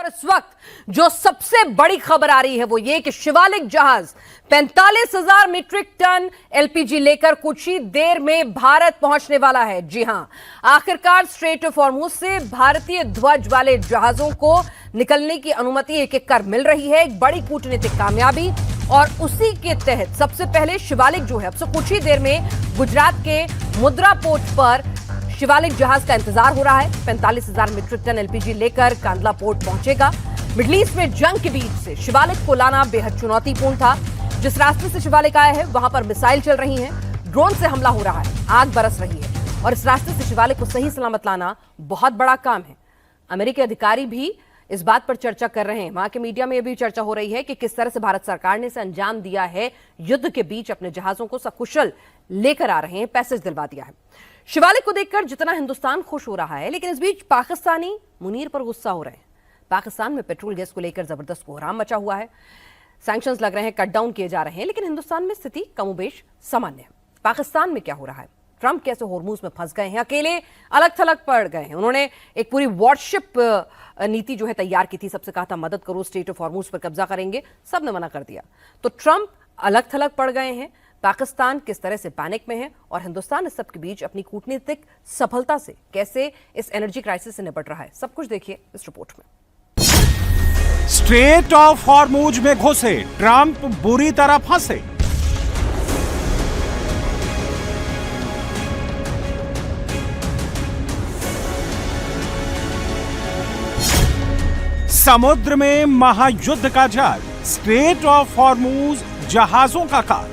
और इस वक्त जो सबसे बड़ी खबर आ रही है वो ये कि शिवालिक जहाज 45,000 मीट्रिक टन एलपीजी लेकर कुछ ही देर में भारत पहुंचने वाला है। जी हां, आखिरकार स्ट्रेट ऑफ हॉर्मुज से भारतीय ध्वज वाले जहाजों को निकलने की अनुमति एक एक कर मिल रही है। एक बड़ी कूटनीतिक कामयाबी और उसी के तहत सबसे पहले शिवालिक जो है अब से कुछ ही देर में गुजरात के मुद्रा पोर्ट पर शिवालिक जहाज का इंतजार हो रहा है। 45,000 मीट्रिक टन एलपीजी लेकर कांदला पोर्ट पहुंचेगा। मिडल ईस्ट में जंग के बीच से शिवालिक को लाना बेहद चुनौतीपूर्ण था। जिस रास्ते से शिवालिक आया है वहां पर मिसाइल चल रही हैं, ड्रोन से हमला हो रहा है, आग बरस रही है और इस रास्ते से शिवालिक को सही सलामत लाना बहुत बड़ा काम है। अमेरिकी अधिकारी भी इस बात पर चर्चा कर रहे हैं। वहां के मीडिया में यह भी चर्चा हो रही है कि किस तरह से भारत सरकार ने इसे अंजाम दिया है। युद्ध के बीच अपने जहाजों को सकुशल लेकर आ रहे हैं, पैसेज दिलवा दिया है। शिवालिक को देखकर जितना हिंदुस्तान खुश हो रहा है, लेकिन इस बीच पाकिस्तानी मुनीर पर गुस्सा हो रहे हैं। पाकिस्तान में पेट्रोल गैस को लेकर जबरदस्त कोहराम मचा हुआ है। सैंक्शंस लग रहे हैं, कट डाउन किए जा रहे हैं, लेकिन हिंदुस्तान में स्थिति कमोबेश सामान्य है। पाकिस्तान में क्या हो रहा है? ट्रंप कैसे हॉर्मुज में फंस गए हैं, अकेले अलग थलग पड़ गए हैं। उन्होंने एक पूरी वॉरशिप नीति जो है तैयार की थी, सबसे कहा था मदद करो, स्टेट ऑफ हॉर्मुज पर कब्जा करेंगे, सबने मना कर दिया। तो ट्रंप अलग थलग पड़ गए हैं। पाकिस्तान किस तरह से पैनिक में है और हिंदुस्तान इस सब के बीच अपनी कूटनीतिक सफलता से कैसे इस एनर्जी क्राइसिस से निपट रहा है, सब कुछ देखिए इस रिपोर्ट में। स्ट्रेट ऑफ हॉर्मुज में घुसे ट्रंप बुरी तरह फंसे। समुद्र में महायुद्ध का जल, स्ट्रेट ऑफ हॉर्मुज जहाजों का काल।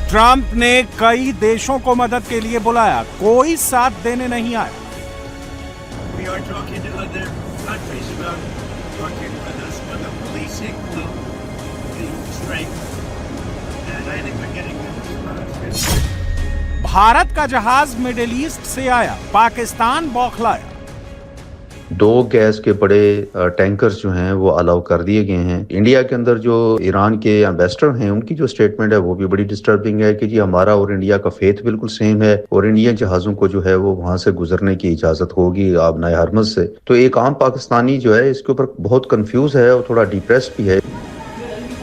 ट्रंप ने कई देशों को मदद के लिए बुलाया, कोई साथ देने नहीं आया। भारत का जहाज मिडिल ईस्ट से आया, पाकिस्तान बौखलाया। 2 गैस के बड़े टैंकर्स जो हैं वो अलाउ कर दिए गए हैं। इंडिया के अंदर जो ईरान के एम्बेसडर हैं उनकी जो स्टेटमेंट है वो भी बड़ी डिस्टर्बिंग है कि जी हमारा और इंडिया का फेथ बिल्कुल सेम है और इंडियन जहाजों को जो है वो वहां से गुजरने की इजाजत होगी आबनाए हरमज से। तो एक आम पाकिस्तानी जो है इसके ऊपर बहुत कंफ्यूज है और थोड़ा डिप्रेस्ड भी है।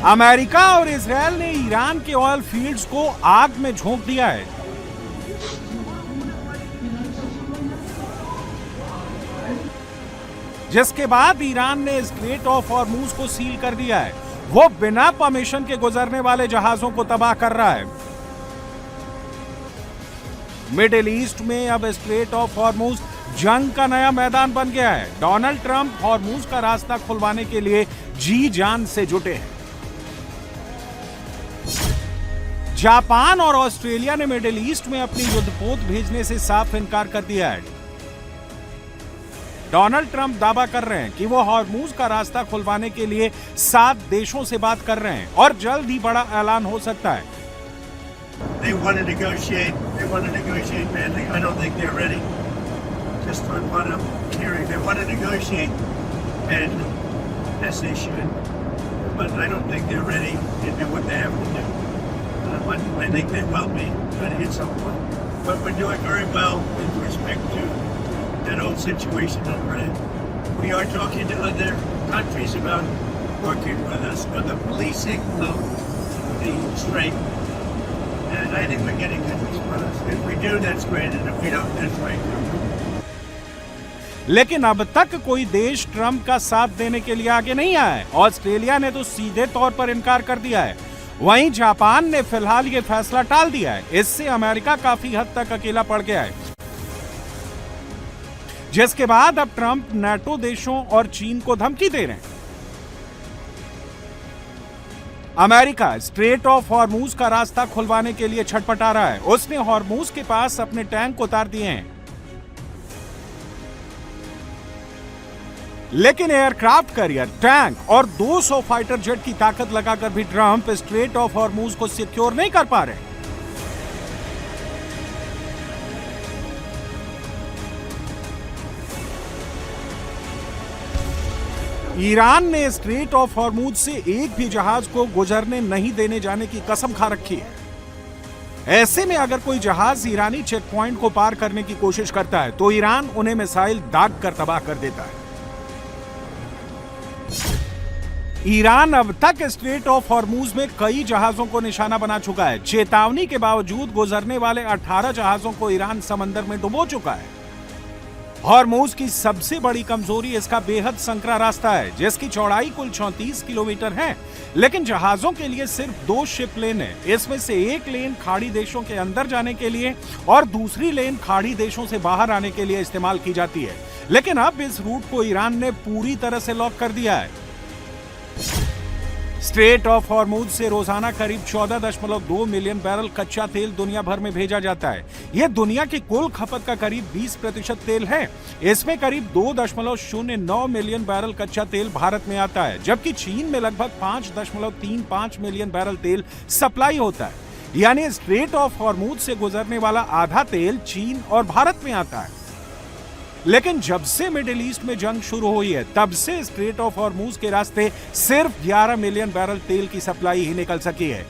अमेरिका और इजरायल ने ईरान के ऑयल फील्ड्स को आग में झोंक दिया है। जिसके बाद ईरान ने स्ट्रेट ऑफ हॉर्मुज को सील कर दिया है। वो बिना परमिशन के गुजरने वाले जहाजों को तबाह कर रहा है। मिडिल ईस्ट में अब स्ट्रेट ऑफ हॉर्मुज जंग का नया मैदान बन गया है। डोनाल्ड ट्रंप हॉर्मुज का रास्ता खुलवाने के लिए जी जान से जुटे हैं। जापान और ऑस्ट्रेलिया ने मिडिल ईस्ट में अपनी युद्धपोत भेजने से साफ इनकार कर दिया है। डोनाल्ड ट्रंप दावा कर रहे हैं कि वो हॉर्मुज का रास्ता खुलवाने के लिए 7 देशों से बात कर रहे हैं और जल्द ही बड़ा ऐलान हो सकता है। They want to negotiate, man. I don't think they're ready. Just on what I'm hearing, they want to negotiate, and as they should. But I don't think they're ready to do what they have to do. I think they will be, but at some point. But we're doing very well with respect to that old situation over it. We are talking to other countries about working with us for the policing of the strait. And I think we're getting good response. If we do, that's great. And if we don't, that's right. लेकिन अब तक कोई देश Trump का साथ देने के लिए आगे नहीं आया है। ऑस्ट्रेलिया ने तो सीधे तौर पर इनकार कर दिया है। वहीं जापान ने फिलहाल ये फैसला टाल दिया है। इससे अमेरिका काफी हद तक अकेला पड़ गया है। जिसके बाद अब ट्रंप नाटो देशों और चीन को धमकी दे रहे हैं। अमेरिका स्ट्रेट ऑफ हॉर्मुज का रास्ता खुलवाने के लिए छटपटा रहा है। उसने हॉर्मुज के पास अपने टैंक उतार दिए हैं, लेकिन एयरक्राफ्ट कैरियर, टैंक और 200 फाइटर जेट की ताकत लगाकर भी ट्रंप स्ट्रेट ऑफ हॉर्मुज को सिक्योर नहीं कर पा रहे। ईरान ने स्ट्रेट ऑफ हॉर्मुज से एक भी जहाज को गुजरने नहीं देने जाने की कसम खा रखी है। ऐसे में अगर कोई जहाज ईरानी चेक पॉइंट को पार करने की कोशिश करता है तो ईरान उन्हें मिसाइल दाग कर तबाह कर देता है। ईरान अब तक स्ट्रेट ऑफ हॉर्मूज में कई जहाजों को निशाना बना चुका है। चेतावनी के बावजूद गुजरने वाले 18 जहाजों को ईरान समंदर में डुबो चुका है। हॉर्मूज की सबसे बड़ी कमजोरी इसका बेहद संकरा रास्ता है, जिसकी चौड़ाई कुल 34 किलोमीटर है, लेकिन जहाजों के लिए सिर्फ 2 शिप लेन है। इसमें से एक लेन खाड़ी देशों के अंदर जाने के लिए और दूसरी लेन खाड़ी देशों से बाहर आने के लिए इस्तेमाल की जाती है। लेकिन अब इस रूट को ईरान ने पूरी तरह से लॉक कर दिया है। स्ट्रेट ऑफ हॉर्मूज से रोजाना करीब 14.2 मिलियन बैरल कच्चा तेल दुनिया भर में भेजा जाता है। यह दुनिया की कुल खपत का करीब 20% तेल है। इसमें करीब 2.09 मिलियन बैरल कच्चा तेल भारत में आता है, जबकि चीन में लगभग 5.35 मिलियन बैरल तेल सप्लाई होता है। यानी स्ट्रेट ऑफ हॉर्मूज से गुजरने वाला आधा तेल चीन और भारत में आता है। लेकिन जब से मिडिल ईस्ट में जंग शुरू हुई है, तब से स्ट्रेट ऑफ हॉर्मूज के रास्ते सिर्फ 11 मिलियन बैरल तेल की सप्लाई ही निकल सकी है।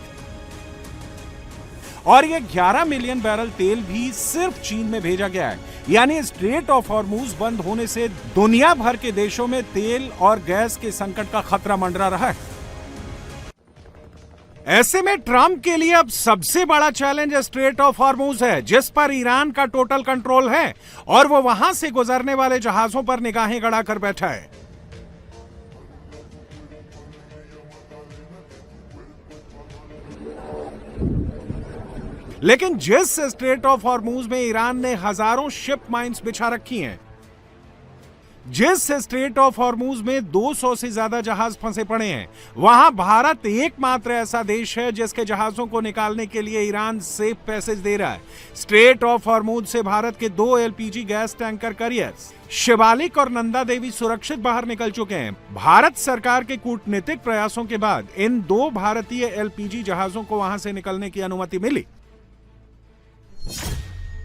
और ये 11 मिलियन बैरल तेल भी सिर्फ चीन में भेजा गया है। यानी स्ट्रेट ऑफ हॉर्मूज बंद होने से दुनिया भर के देशों में तेल और गैस के संकट का खतरा मंडरा रहा है। ऐसे में ट्रंप के लिए अब सबसे बड़ा चैलेंज स्ट्रेट ऑफ हॉर्मूज है, जिस पर ईरान का टोटल कंट्रोल है और वो वहां से गुजरने वाले जहाजों पर निगाहें गड़ाकर बैठा है। लेकिन जिस स्ट्रेट ऑफ हॉर्मूज में ईरान ने हजारों शिप माइंस बिछा रखी हैं, जिस स्ट्रेट ऑफ हॉर्मूज में 200 से ज्यादा जहाज फंसे पड़े हैं, वहां भारत एकमात्र ऐसा देश है जिसके जहाजों को निकालने के लिए ईरान सेफ पैसेज दे रहा है। स्ट्रेट ऑफ हॉर्मूज से भारत के 2 LPG gas tanker careers Shivalik और नंदा देवी सुरक्षित बाहर निकल चुके हैं। भारत सरकार के कूटनीतिक प्रयासों के बाद इन 2 भारतीय एलपीजी जहाजों को वहां से निकलने की अनुमति मिली।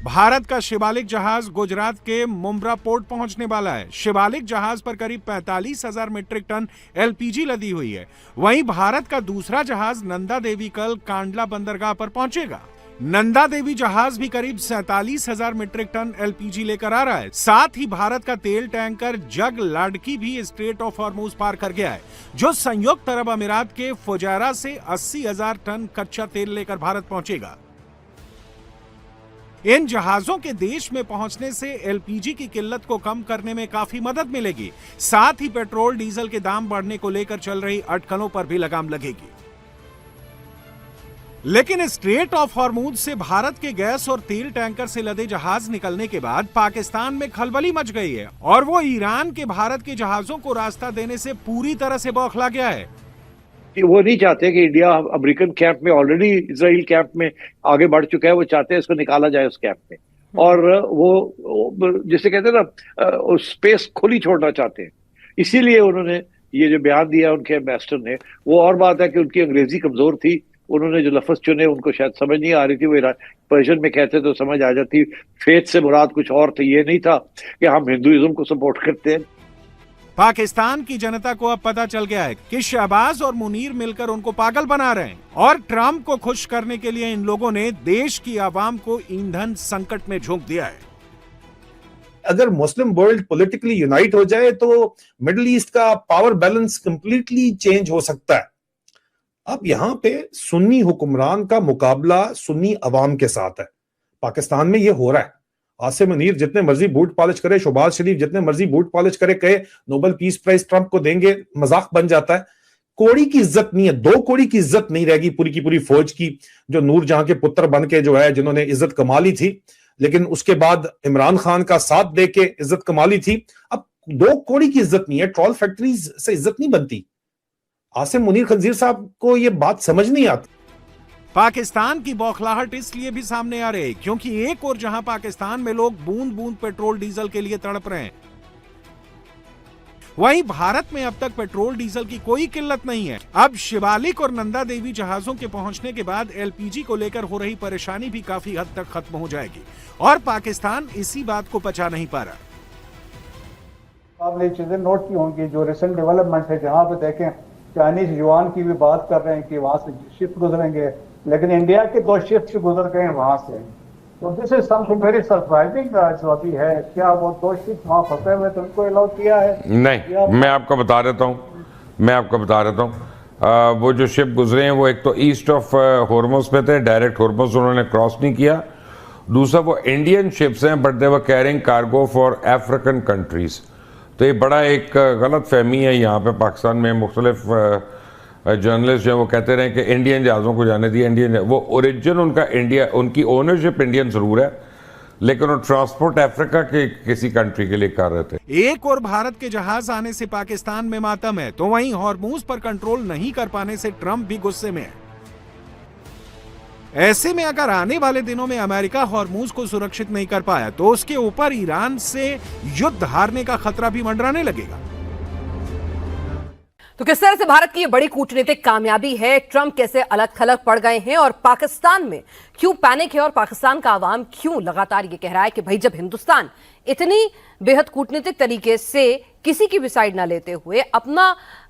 भारत का शिवालिक जहाज गुजरात के मुंब्रा पोर्ट पहुंचने वाला है। शिवालिक जहाज पर करीब 45,000 मीट्रिक टन एलपीजी लदी हुई है। वहीं भारत का दूसरा जहाज नंदा देवी कल कांडला बंदरगाह पर पहुंचेगा। नंदा देवी जहाज भी करीब 47,000 मीट्रिक टन एलपीजी लेकर आ रहा है। साथ ही भारत का तेल टैंकर जग लाडकी भी स्ट्रेट ऑफ हॉर्मूज पार कर गया है, जो संयुक्त अरब अमीरात के फुजैरा से 80,000 टन कच्चा तेल लेकर भारत पहुंचेगा। इन जहाजों के देश में पहुंचने से एलपीजी की किल्लत को कम करने में काफी मदद मिलेगी। साथ ही पेट्रोल डीजल के दाम बढ़ने को लेकर चल रही अटकलों पर भी लगाम लगेगी। लेकिन स्ट्रेट ऑफ हॉर्मूज से भारत के गैस और तेल टैंकर से लदे जहाज निकलने के बाद पाकिस्तान में खलबली मच गई है और वो ईरान के भारत के जहाजों को रास्ता देने से पूरी तरह से बौखला गया है। वो नहीं चाहते कि इंडिया अमेरिकन कैंप में, ऑलरेडी इजराइल कैंप में आगे बढ़ चुका है, वो चाहते हैं इसको निकाला जाए उस कैंप में। और वो जिसे कहते हैं ना, स्पेस खुली छोड़ना चाहते हैं। इसीलिए उन्होंने ये जो बयान दिया उनके एम्बेसडर ने, वो और बात है कि उनकी अंग्रेजी कमजोर थी, उन्होंने जो लफ्ज चुने उनको शायद समझ नहीं आ रही थी। वो पर्शियन में कहते तो समझ आ जाती, फेथ से मुराद कुछ और थी, ये नहीं था कि हम हिंदुइज्म को सपोर्ट करते हैं। पाकिस्तान की जनता को अब पता चल गया है कि शहबाज और मुनीर मिलकर उनको पागल बना रहे हैं और ट्रंप को खुश करने के लिए इन लोगों ने देश की आवाम को ईंधन संकट में झोंक दिया है। अगर मुस्लिम वर्ल्ड पॉलिटिकली यूनाइट हो जाए तो मिडिल ईस्ट का पावर बैलेंस कंप्लीटली चेंज हो सकता है। अब यहाँ पे सुन्नी हुक्मरान का मुकाबला सुन्नी अवाम के साथ है। पाकिस्तान में ये हो रहा है। आसिम मुनीर जितने मर्जी बूट पॉलिश करे, शहबाज शरीफ जितने मर्जी बूट पॉलिश करे, कहे नोबेल पीस प्राइज ट्रंप को देंगे, मजाक बन जाता है। कोड़ी की इज्जत नहीं है, 2 कोड़ी की इज्जत नहीं रहेगी पूरी की पूरी फौज की, जो नूर जहां के पुत्र बन के जो है जिन्होंने इज्जत कमा ली थी, लेकिन उसके बाद इमरान खान का साथ दे के इज्जत कमा ली थी। अब 2 कोड़ी की इज्जत नहीं है, ट्रॉल फैक्ट्रीज से इज्जत नहीं बनती। आसिम मुनीर खंजीर साहब को यह बात समझ नहीं आती। पाकिस्तान की बौखलाहट इसलिए भी सामने आ रही क्योंकि एक और जहां पाकिस्तान में लोग बूंद बूंद पेट्रोल डीजल के लिए तड़प रहे हैं, वहीं भारत में अब तक पेट्रोल डीजल की कोई किल्लत नहीं है। अब शिवालिक और नंदा देवी जहाजों के पहुंचने के बाद एलपीजी को लेकर हो रही परेशानी भी काफी हद तक खत्म हो जाएगी और पाकिस्तान इसी बात को पचा नहीं पा रहा। आपने चीजें नोट की होंगी जो रिसेंट डेवलपमेंट है, जहां पे देखें चाइनीज युआन की भी बात कर रहे हैं कि वहां से शिप गुजरेंगे लेकिन इंडिया के 2 शिप्स गुजर गए वहां से। तो this is something very surprising जो अभी है। क्या वो 2 शिप्स वहां फंसे हुए तो उनको अलाउ किया है? नहीं, मैं आपको बता देता हूँ। वो जो शिप गुजरे हैं वो एक तो ईस्ट ऑफ हॉर्मुज पे थे, डायरेक्ट हॉर्मुज उन्होंने क्रॉस नहीं किया। दूसरा वो इंडियन शिप्स हैं but they were carrying cargo for African countries. तो ये बड़ा एक गलत फहमी है यहाँ पे पाकिस्तान में। मुख्तलिफ जर्नलिस्ट जो है वो कहते रहे कि इंडियन जहाज़ों को जाने दिए, वो ओरिजिन उनका इंडिया, उनकी ओनरशिप इंडियन जरूर है लेकिन वो ट्रांसपोर्ट अफ्रीका के किसी कंट्री के लिए कर रहे थे। एक और भारत के जहाज आने से पाकिस्तान में मातम है, तो वहीं हॉर्मुज पर कंट्रोल नहीं कर पाने से ट्रंप भी गुस्से में है। ऐसे में अगर आने वाले दिनों में अमेरिका हॉर्मुज को सुरक्षित नहीं कर पाया तो उसके ऊपर ईरान से युद्ध हारने का खतरा भी मंडराने लगेगा। तो किस तरह से भारत की ये बड़ी कूटनीतिक कामयाबी है, ट्रंप कैसे अलग थलग पड़ गए हैं और पाकिस्तान में क्यों पैनिक है और पाकिस्तान का आवाम क्यों लगातार ये कह रहा है कि भाई जब हिंदुस्तान इतनी बेहद कूटनीतिक तरीके से किसी की भी साइड ना लेते हुए अपना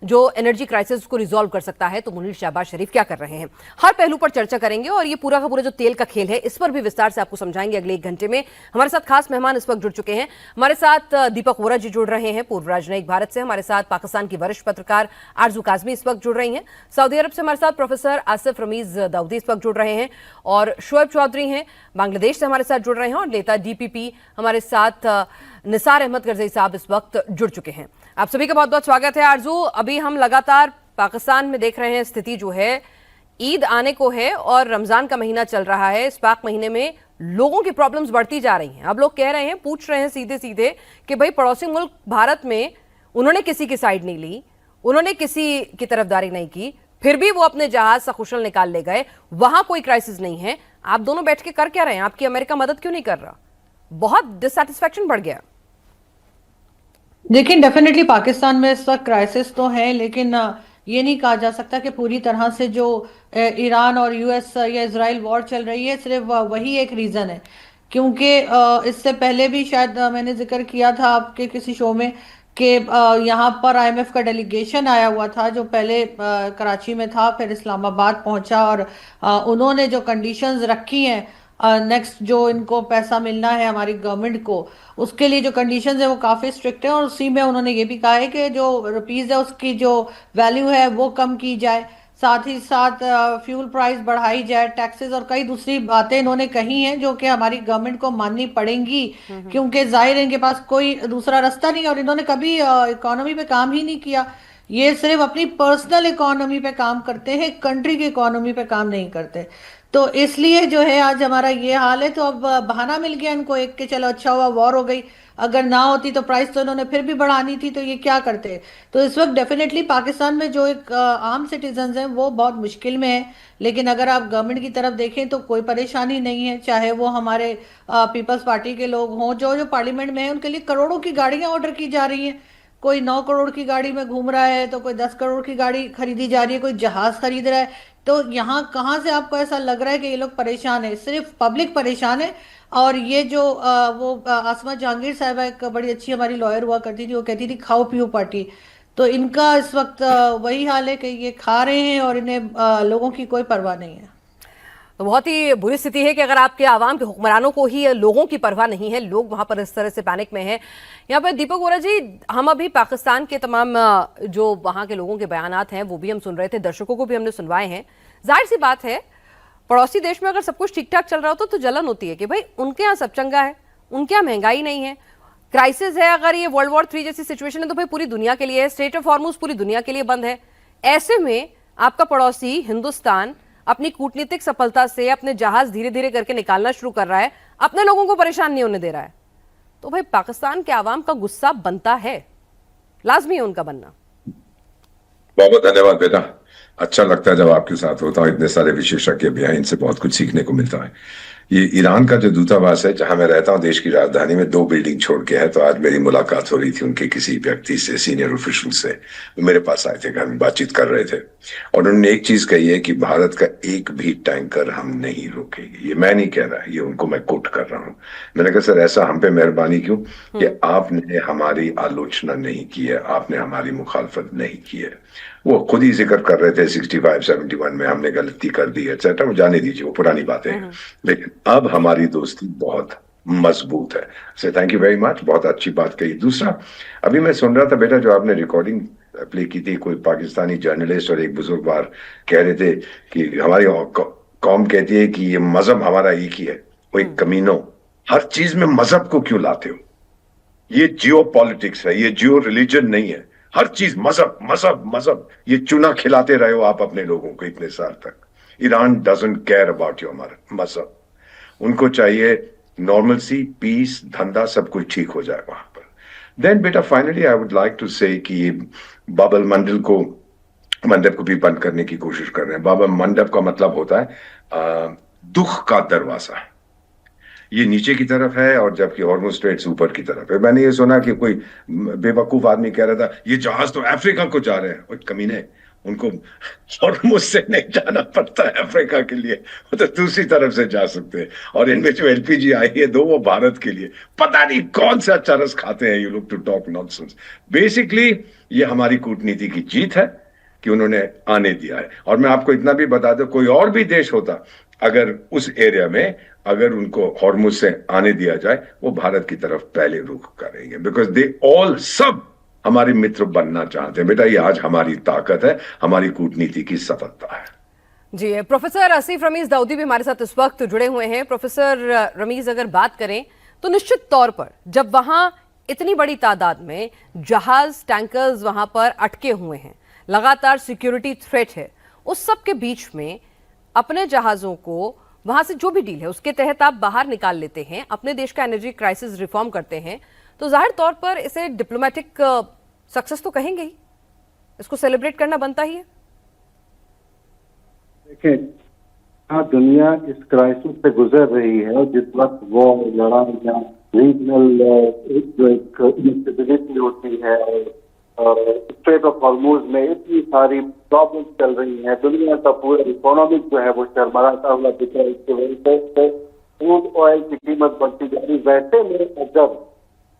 जो एनर्जी क्राइसिस को रिजॉल्व कर सकता है तो मुनीर शहबाज शरीफ क्या कर रहे हैं। हर पहलू पर चर्चा करेंगे और ये पूरा का पूरा जो तेल का खेल है इस पर भी विस्तार से आपको समझाएंगे अगले 1 घंटे में। हमारे साथ खास मेहमान इस वक्त जुड़ चुके हैं। हमारे साथ दीपक वोरा जी जुड़ रहे हैं पूर्व राजनयिक भारत से। हमारे साथ पाकिस्तान की वरिष्ठ पत्रकार आरजू काजमी इस वक्त जुड़ रही हैं। सऊदी अरब से हमारे साथ प्रोफेसर आसिफ रमीज दाऊदी इस वक्त जुड़ रहे हैं और शोएब चौधरी हैं बांग्लादेश से हमारे साथ जुड़ रहे हैं और नेता DPP हमारे साथ निसार अहमद करजई साहब इस वक्त जुड़ चुके हैं। आप सभी का बहुत बहुत स्वागत है। आरजू, अभी हम लगातार पाकिस्तान में देख रहे हैं स्थिति जो है, ईद आने को है और रमजान का महीना चल रहा है। इस पाक महीने में लोगों की प्रॉब्लम्स बढ़ती जा रही हैं। अब लोग कह रहे हैं, पूछ रहे हैं सीधे सीधे कि भाई पड़ोसी मुल्क भारत में उन्होंने किसी की साइड नहीं ली, उन्होंने किसी की तरफदारी नहीं की, फिर भी वो अपने जहाज सकुशल निकाल ले गए, वहां कोई क्राइसिस नहीं है। आप दोनों बैठ के कर क्या रहे हैं? आपकी अमेरिका मदद क्यों नहीं कर रहा? बहुत डिससैटिस्फैक्शन बढ़ गया। देखिए, डेफिनेटली पाकिस्तान में इस वक्त क्राइसिस तो है, लेकिन ये नहीं कहा जा सकता कि पूरी तरह से जो ईरान और US या इजराइल वॉर चल रही है सिर्फ वही एक रीज़न है। क्योंकि इससे पहले भी शायद मैंने जिक्र किया था आपके किसी शो में कि यहाँ पर IMF का डेलीगेशन आया हुआ था जो पहले कराची में था, फिर इस्लामाबाद पहुंचा और उन्होंने जो कंडीशंस रखी हैं नेक्स्ट जो इनको पैसा मिलना है हमारी गवर्नमेंट को, उसके लिए जो कंडीशंस है वो काफ़ी स्ट्रिक्ट है और उसी में उन्होंने ये भी कहा है कि जो रुपीज़ है उसकी जो वैल्यू है वो कम की जाए, साथ ही साथ फ्यूल प्राइस बढ़ाई जाए, टैक्सेस और कई दूसरी बातें इन्होंने कही हैं जो कि हमारी गवर्नमेंट को माननी पड़ेंगी क्योंकि जाहिर है इनके पास कोई दूसरा रास्ता नहीं और इन्होंने कभी इकोनॉमी पे काम ही नहीं किया। ये सिर्फ अपनी पर्सनल इकोनॉमी पे काम करते हैं, कंट्री की इकोनॉमी पे काम नहीं करते। तो इसलिए जो है आज हमारा ये हाल है। तो अब बहाना मिल गया इनको एक के, चलो अच्छा हुआ वॉर हो गई, अगर ना होती तो प्राइस तो इन्होंने फिर भी बढ़ानी थी, तो ये क्या करते। तो इस वक्त डेफिनेटली पाकिस्तान में जो एक आम सिटीजन्स हैं वो बहुत मुश्किल में है, लेकिन अगर आप गवर्नमेंट की तरफ देखें तो कोई परेशानी नहीं है। चाहे वो हमारे पीपल्स पार्टी के लोग हों जो पार्लियामेंट में हैं, उनके लिए करोड़ों की गाड़ियाँ ऑर्डर की जा रही हैं। कोई 9 करोड़ की गाड़ी में घूम रहा है तो कोई 10 करोड़ की गाड़ी खरीदी जा रही है, कोई जहाज खरीद रहा है। तो यहाँ कहाँ से आपको ऐसा लग रहा है कि ये लोग परेशान है? सिर्फ पब्लिक परेशान है। और ये जो वो आसमा जहांगीर साहिबा एक बड़ी अच्छी हमारी लॉयर हुआ करती थी, वो कहती थी खाओ पियो पार्टी। तो इनका इस वक्त वही हाल है कि ये खा रहे हैं और इन्हें लोगों की कोई परवाह नहीं है। तो बहुत ही बुरी स्थिति है कि अगर आपके आवाम के हुक्मरानों को ही लोगों की परवाह नहीं है, लोग वहां पर इस तरह से पैनिक में हैं। यहाँ पर दीपक वोरा जी, हम अभी पाकिस्तान के तमाम जो वहां के लोगों के बयानात हैं वो भी हम सुन रहे थे, दर्शकों को भी हमने सुनवाए हैं। जाहिर सी बात है, पड़ोसी देश में अगर सब कुछ ठीक ठाक चल रहा हो तो जलन होती है कि भाई उनके यहाँ सब चंगा है, उनके यहाँ महंगाई नहीं है, क्राइसिस है। अगर ये World War III जैसी सिचुएशन है तो भाई पूरी दुनिया के लिए है, स्ट्रेट ऑफ हॉर्मुज पूरी दुनिया के लिए बंद है। ऐसे में आपका पड़ोसी हिंदुस्तान अपनी कूटनीतिक सफलता से अपने जहाज धीरे धीरे करके निकालना शुरू कर रहा है, अपने लोगों को परेशान नहीं होने दे रहा है, तो भाई पाकिस्तान के आवाम का गुस्सा बनता है, लाजमी है उनका बनना। बहुत बहुत धन्यवाद बेटा, अच्छा लगता है जब आपके साथ होता हूँ। इतने सारे विशेषज्ञ भी हैं, इनसे बहुत कुछ सीखने को मिलता है। ये ईरान का जो दूतावास है जहां मैं रहता हूँ, देश की राजधानी में 2 बिल्डिंग छोड़ के है। तो आज मेरी मुलाकात हो रही थी उनके किसी व्यक्ति से, सीनियर ऑफिशियल से, वो मेरे पास आए थे, घर में बातचीत कर रहे थे और उन्होंने एक चीज कही है कि भारत का एक भी टैंकर हम नहीं रोकेंगे। ये मैं नहीं कह रहा, ये उनको मैं कोट कर रहा हूँ। मैंने कहा सर ऐसा हम पे मेहरबानी क्यों कि आपने हमारी आलोचना नहीं की है, आपने हमारी मुखालफत नहीं की है। वो खुद ही जिक्र कर रहे थे 65-71 में हमने गलती कर दी एक्सेट्रा, वो जाने दीजिए, वो पुरानी बातें हैं। लेकिन अब हमारी दोस्ती बहुत मजबूत है। से थैंक यू वेरी मच, बहुत अच्छी बात कही। दूसरा, अभी मैं सुन रहा था बेटा जो आपने रिकॉर्डिंग प्ले की थी, कोई पाकिस्तानी जर्नलिस्ट और एक बुजुर्गवार कह रहे थे कि हमारी कौम कहती है कि ये मजहब हमारा एक ही है। कोई कमीनो, हर चीज में मजहब को क्यों लाते हो? ये जियो पॉलिटिक्स है, ये जियो रिलीजन नहीं है। हर चीज मजहब मजहब मजहब, ये चुना खिलाते रहे हो आप अपने लोगों को इतने साल तक। Iran doesn't care about your मजहब, उनको चाहिए नॉर्मल सी पीस, धंधा, सब कुछ ठीक हो जाए वहां पर। देन बेटा finally I would like to say कि बाबल मंडप को भी बंद करने की कोशिश कर रहे हैं। बाबल मंडप का मतलब होता है दुख का दरवाजा, ये नीचे की तरफ है और जबकि हॉर्मुज स्ट्रेट्स ऊपर की तरफ है। मैंने ये सुना कि कोई बेवकूफ आदमी कह रहा था ये जहाज तो अफ्रीका को जा रहे हैं। और कमीने, उनको हॉर्मुज से नहीं जाना पड़ता है अफ्रीका के लिए, वो तो दूसरी तरफ से जा सकते हैं। और इनमें जो एलपीजी आई है दो, वो भारत के लिए। पता नहीं कौन सा चरस खाते हैं यू लोग टू टॉक नॉनसेंस। बेसिकली ये हमारी कूटनीति की जीत है कि उन्होंने आने दिया है। और मैं आपको इतना भी बता दूं, कोई और भी देश होता अगर उस एरिया में अगर उनको हॉर्मुज से आने दिया जाए, वो भारत की तरफ पहले रुख करेंगे, बिकॉज दे ऑल सब हमारे मित्र बनना चाहते हैं। बेटा ये आज हमारी ताकत है, हमारी कूटनीति की सफलता है। जी, प्रोफेसर आसिफ रमीज दाऊदी भी हमारे साथ इस वक्त जुड़े हुए हैं। प्रोफेसर रमीज, अगर बात करें तो निश्चित तौर पर जब वहां इतनी बड़ी तादाद में जहाज, टैंकर्स वहां पर अटके हुए हैं, लगातार सिक्योरिटी थ्रेट है, उस सब के बीच में अपने जहाजों को वहां से जो भी डील है उसके तहत आप बाहर निकाल लेते हैं, अपने देश का एनर्जी क्राइसिस रिफॉर्म करते हैं, तो जाहिर तौर पर इसे डिप्लोमेटिक सक्सेस तो कहेंगे ही, इसको सेलिब्रेट करना बनता ही है। देखिए, हाँ, दुनिया इस क्राइसिस से गुजर रही है। जिस वक्त वो लड़ाई या रीजनल जो एक इंस्टेबिलिटी होती है, स्ट्रेट ऑफ हॉर्मुज में इतनी सारी प्रॉब्लम चल रही हैं, दुनिया का पूरा इकोनॉमिक जो है वो शर्मराता हुआ दिख रहा है। इसकी वजह से क्रूड ऑयल की कीमत बढ़ती जा रही। वैसे में जब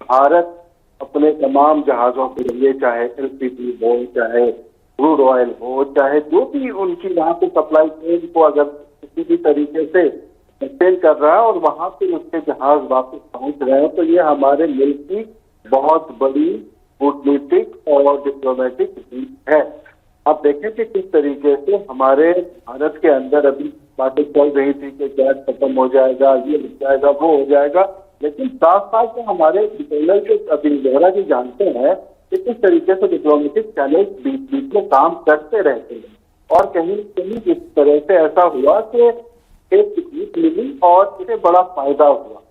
भारत अपने तमाम जहाजों के लिए, चाहे एलपीजी हो, चाहे क्रूड ऑयल हो, चाहे जो भी उनकी यहाँ पे सप्लाई चेन को अगर किसी भी तरीके से मेंटेन कर रहा है और वहां पे उसके जहाज वापस पहुंच रहे हैं, तो ये हमारे मुल्क की बहुत बड़ी कूटनीतिक और डिप्लोमेटिक जीत है। आप देखें कि किस तरीके से हमारे भारत के अंदर अभी बातें चल रही थी कि गैस खत्म हो जाएगा, ये हो जाएगा, वो हो जाएगा, लेकिन साथ साथ में हमारे डिफेंडर के अभी लोहरा जी जानते हैं कि किस तरीके से डिप्लोमेटिक चैनल बीच बीच में काम करते रहते हैं। और कहीं कहीं इस तरह से ऐसा हुआ कि एक जीत मिली और इसे बड़ा फायदा हुआ।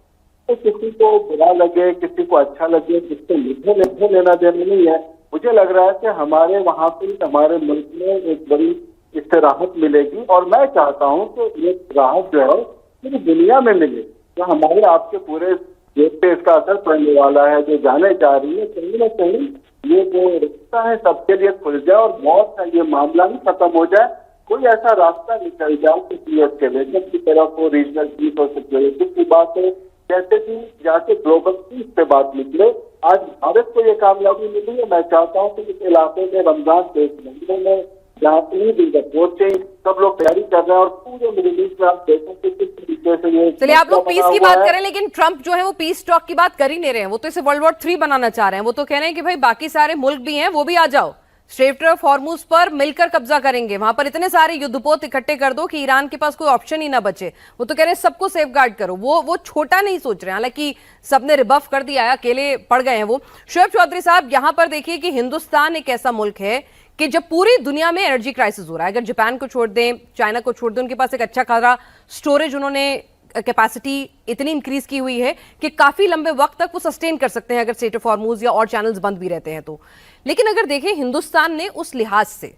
तो किसी को बुरा लगे, किसी को अच्छा लगे, किससे मुझे लेना देना नहीं है। मुझे लग रहा है कि हमारे वहां पे, हमारे मुल्क में एक बड़ी इससे राहत मिलेगी और मैं चाहता हूं कि ये राहत जो है पूरी दुनिया में मिले। तो हमारे आपके पूरे देश पे इसका असर पड़ने वाला है। जो जाने जा रही है, कहीं ना कहीं ये जो रिश्ता है सबके लिए खुल जाए और मौत का ये मामला ही खत्म हो जाए। कोई ऐसा रास्ता निकल जाए कि एस्केलेशन की तरफ हो, रीजनल पीस और सिक्योरिटी की बात है, जैसे कि जाके ग्लोबल पीस पे बात निकले। आज भारत को ये कामयाबी मिली है। मैं चाहता हूँ कि इस इलाके में रमजान के महीने में जहाँ पहुंचे, सब लोग तैयारी कर रहे हैं और पूरे मिडिल ईस्ट में आप देखें कि किस तरीके से ये, चलिए आप लोग पीस की बात करें, लेकिन ट्रंप जो है वो पीस टॉक की बात कर ही नहीं रहे हैं। वो तो इसे वर्ल्ड वॉर 3 बनाना चाह रहे हैं। वो तो कह रहे हैं कि भाई बाकी सारे मुल्क भी हैं, वो भी आ जाओ, स्ट्रेट ऑफ हॉर्मुज पर मिलकर कब्जा करेंगे, वहां पर इतने सारे युद्धपोत इकट्ठे कर दो कि ईरान के पास कोई ऑप्शन ही ना बचे। वो तो कह रहे हैं सबको सेफगार्ड करो। वो छोटा नहीं सोच रहे हैं, हालांकि सबने रिबफ कर दिया, अकेले पड़ गए हैं वो। शोएब चौधरी साहब, यहां पर देखिए कि हिंदुस्तान एक ऐसा मुल्क है कि जब पूरी दुनिया में एनर्जी क्राइसिस हो रहा है, अगर जापान को छोड़ दें, चाइना को छोड़ दें, उनके पास एक अच्छा खासा स्टोरेज, उन्होंने कैपेसिटी इतनी इंक्रीज की हुई है कि काफी लंबे वक्त तक वो सस्टेन कर सकते हैं अगर स्ट्रेट ऑफ हॉर्मुज या और चैनल्स बंद भी रहते हैं तो। लेकिन अगर देखें हिंदुस्तान ने उस लिहाज से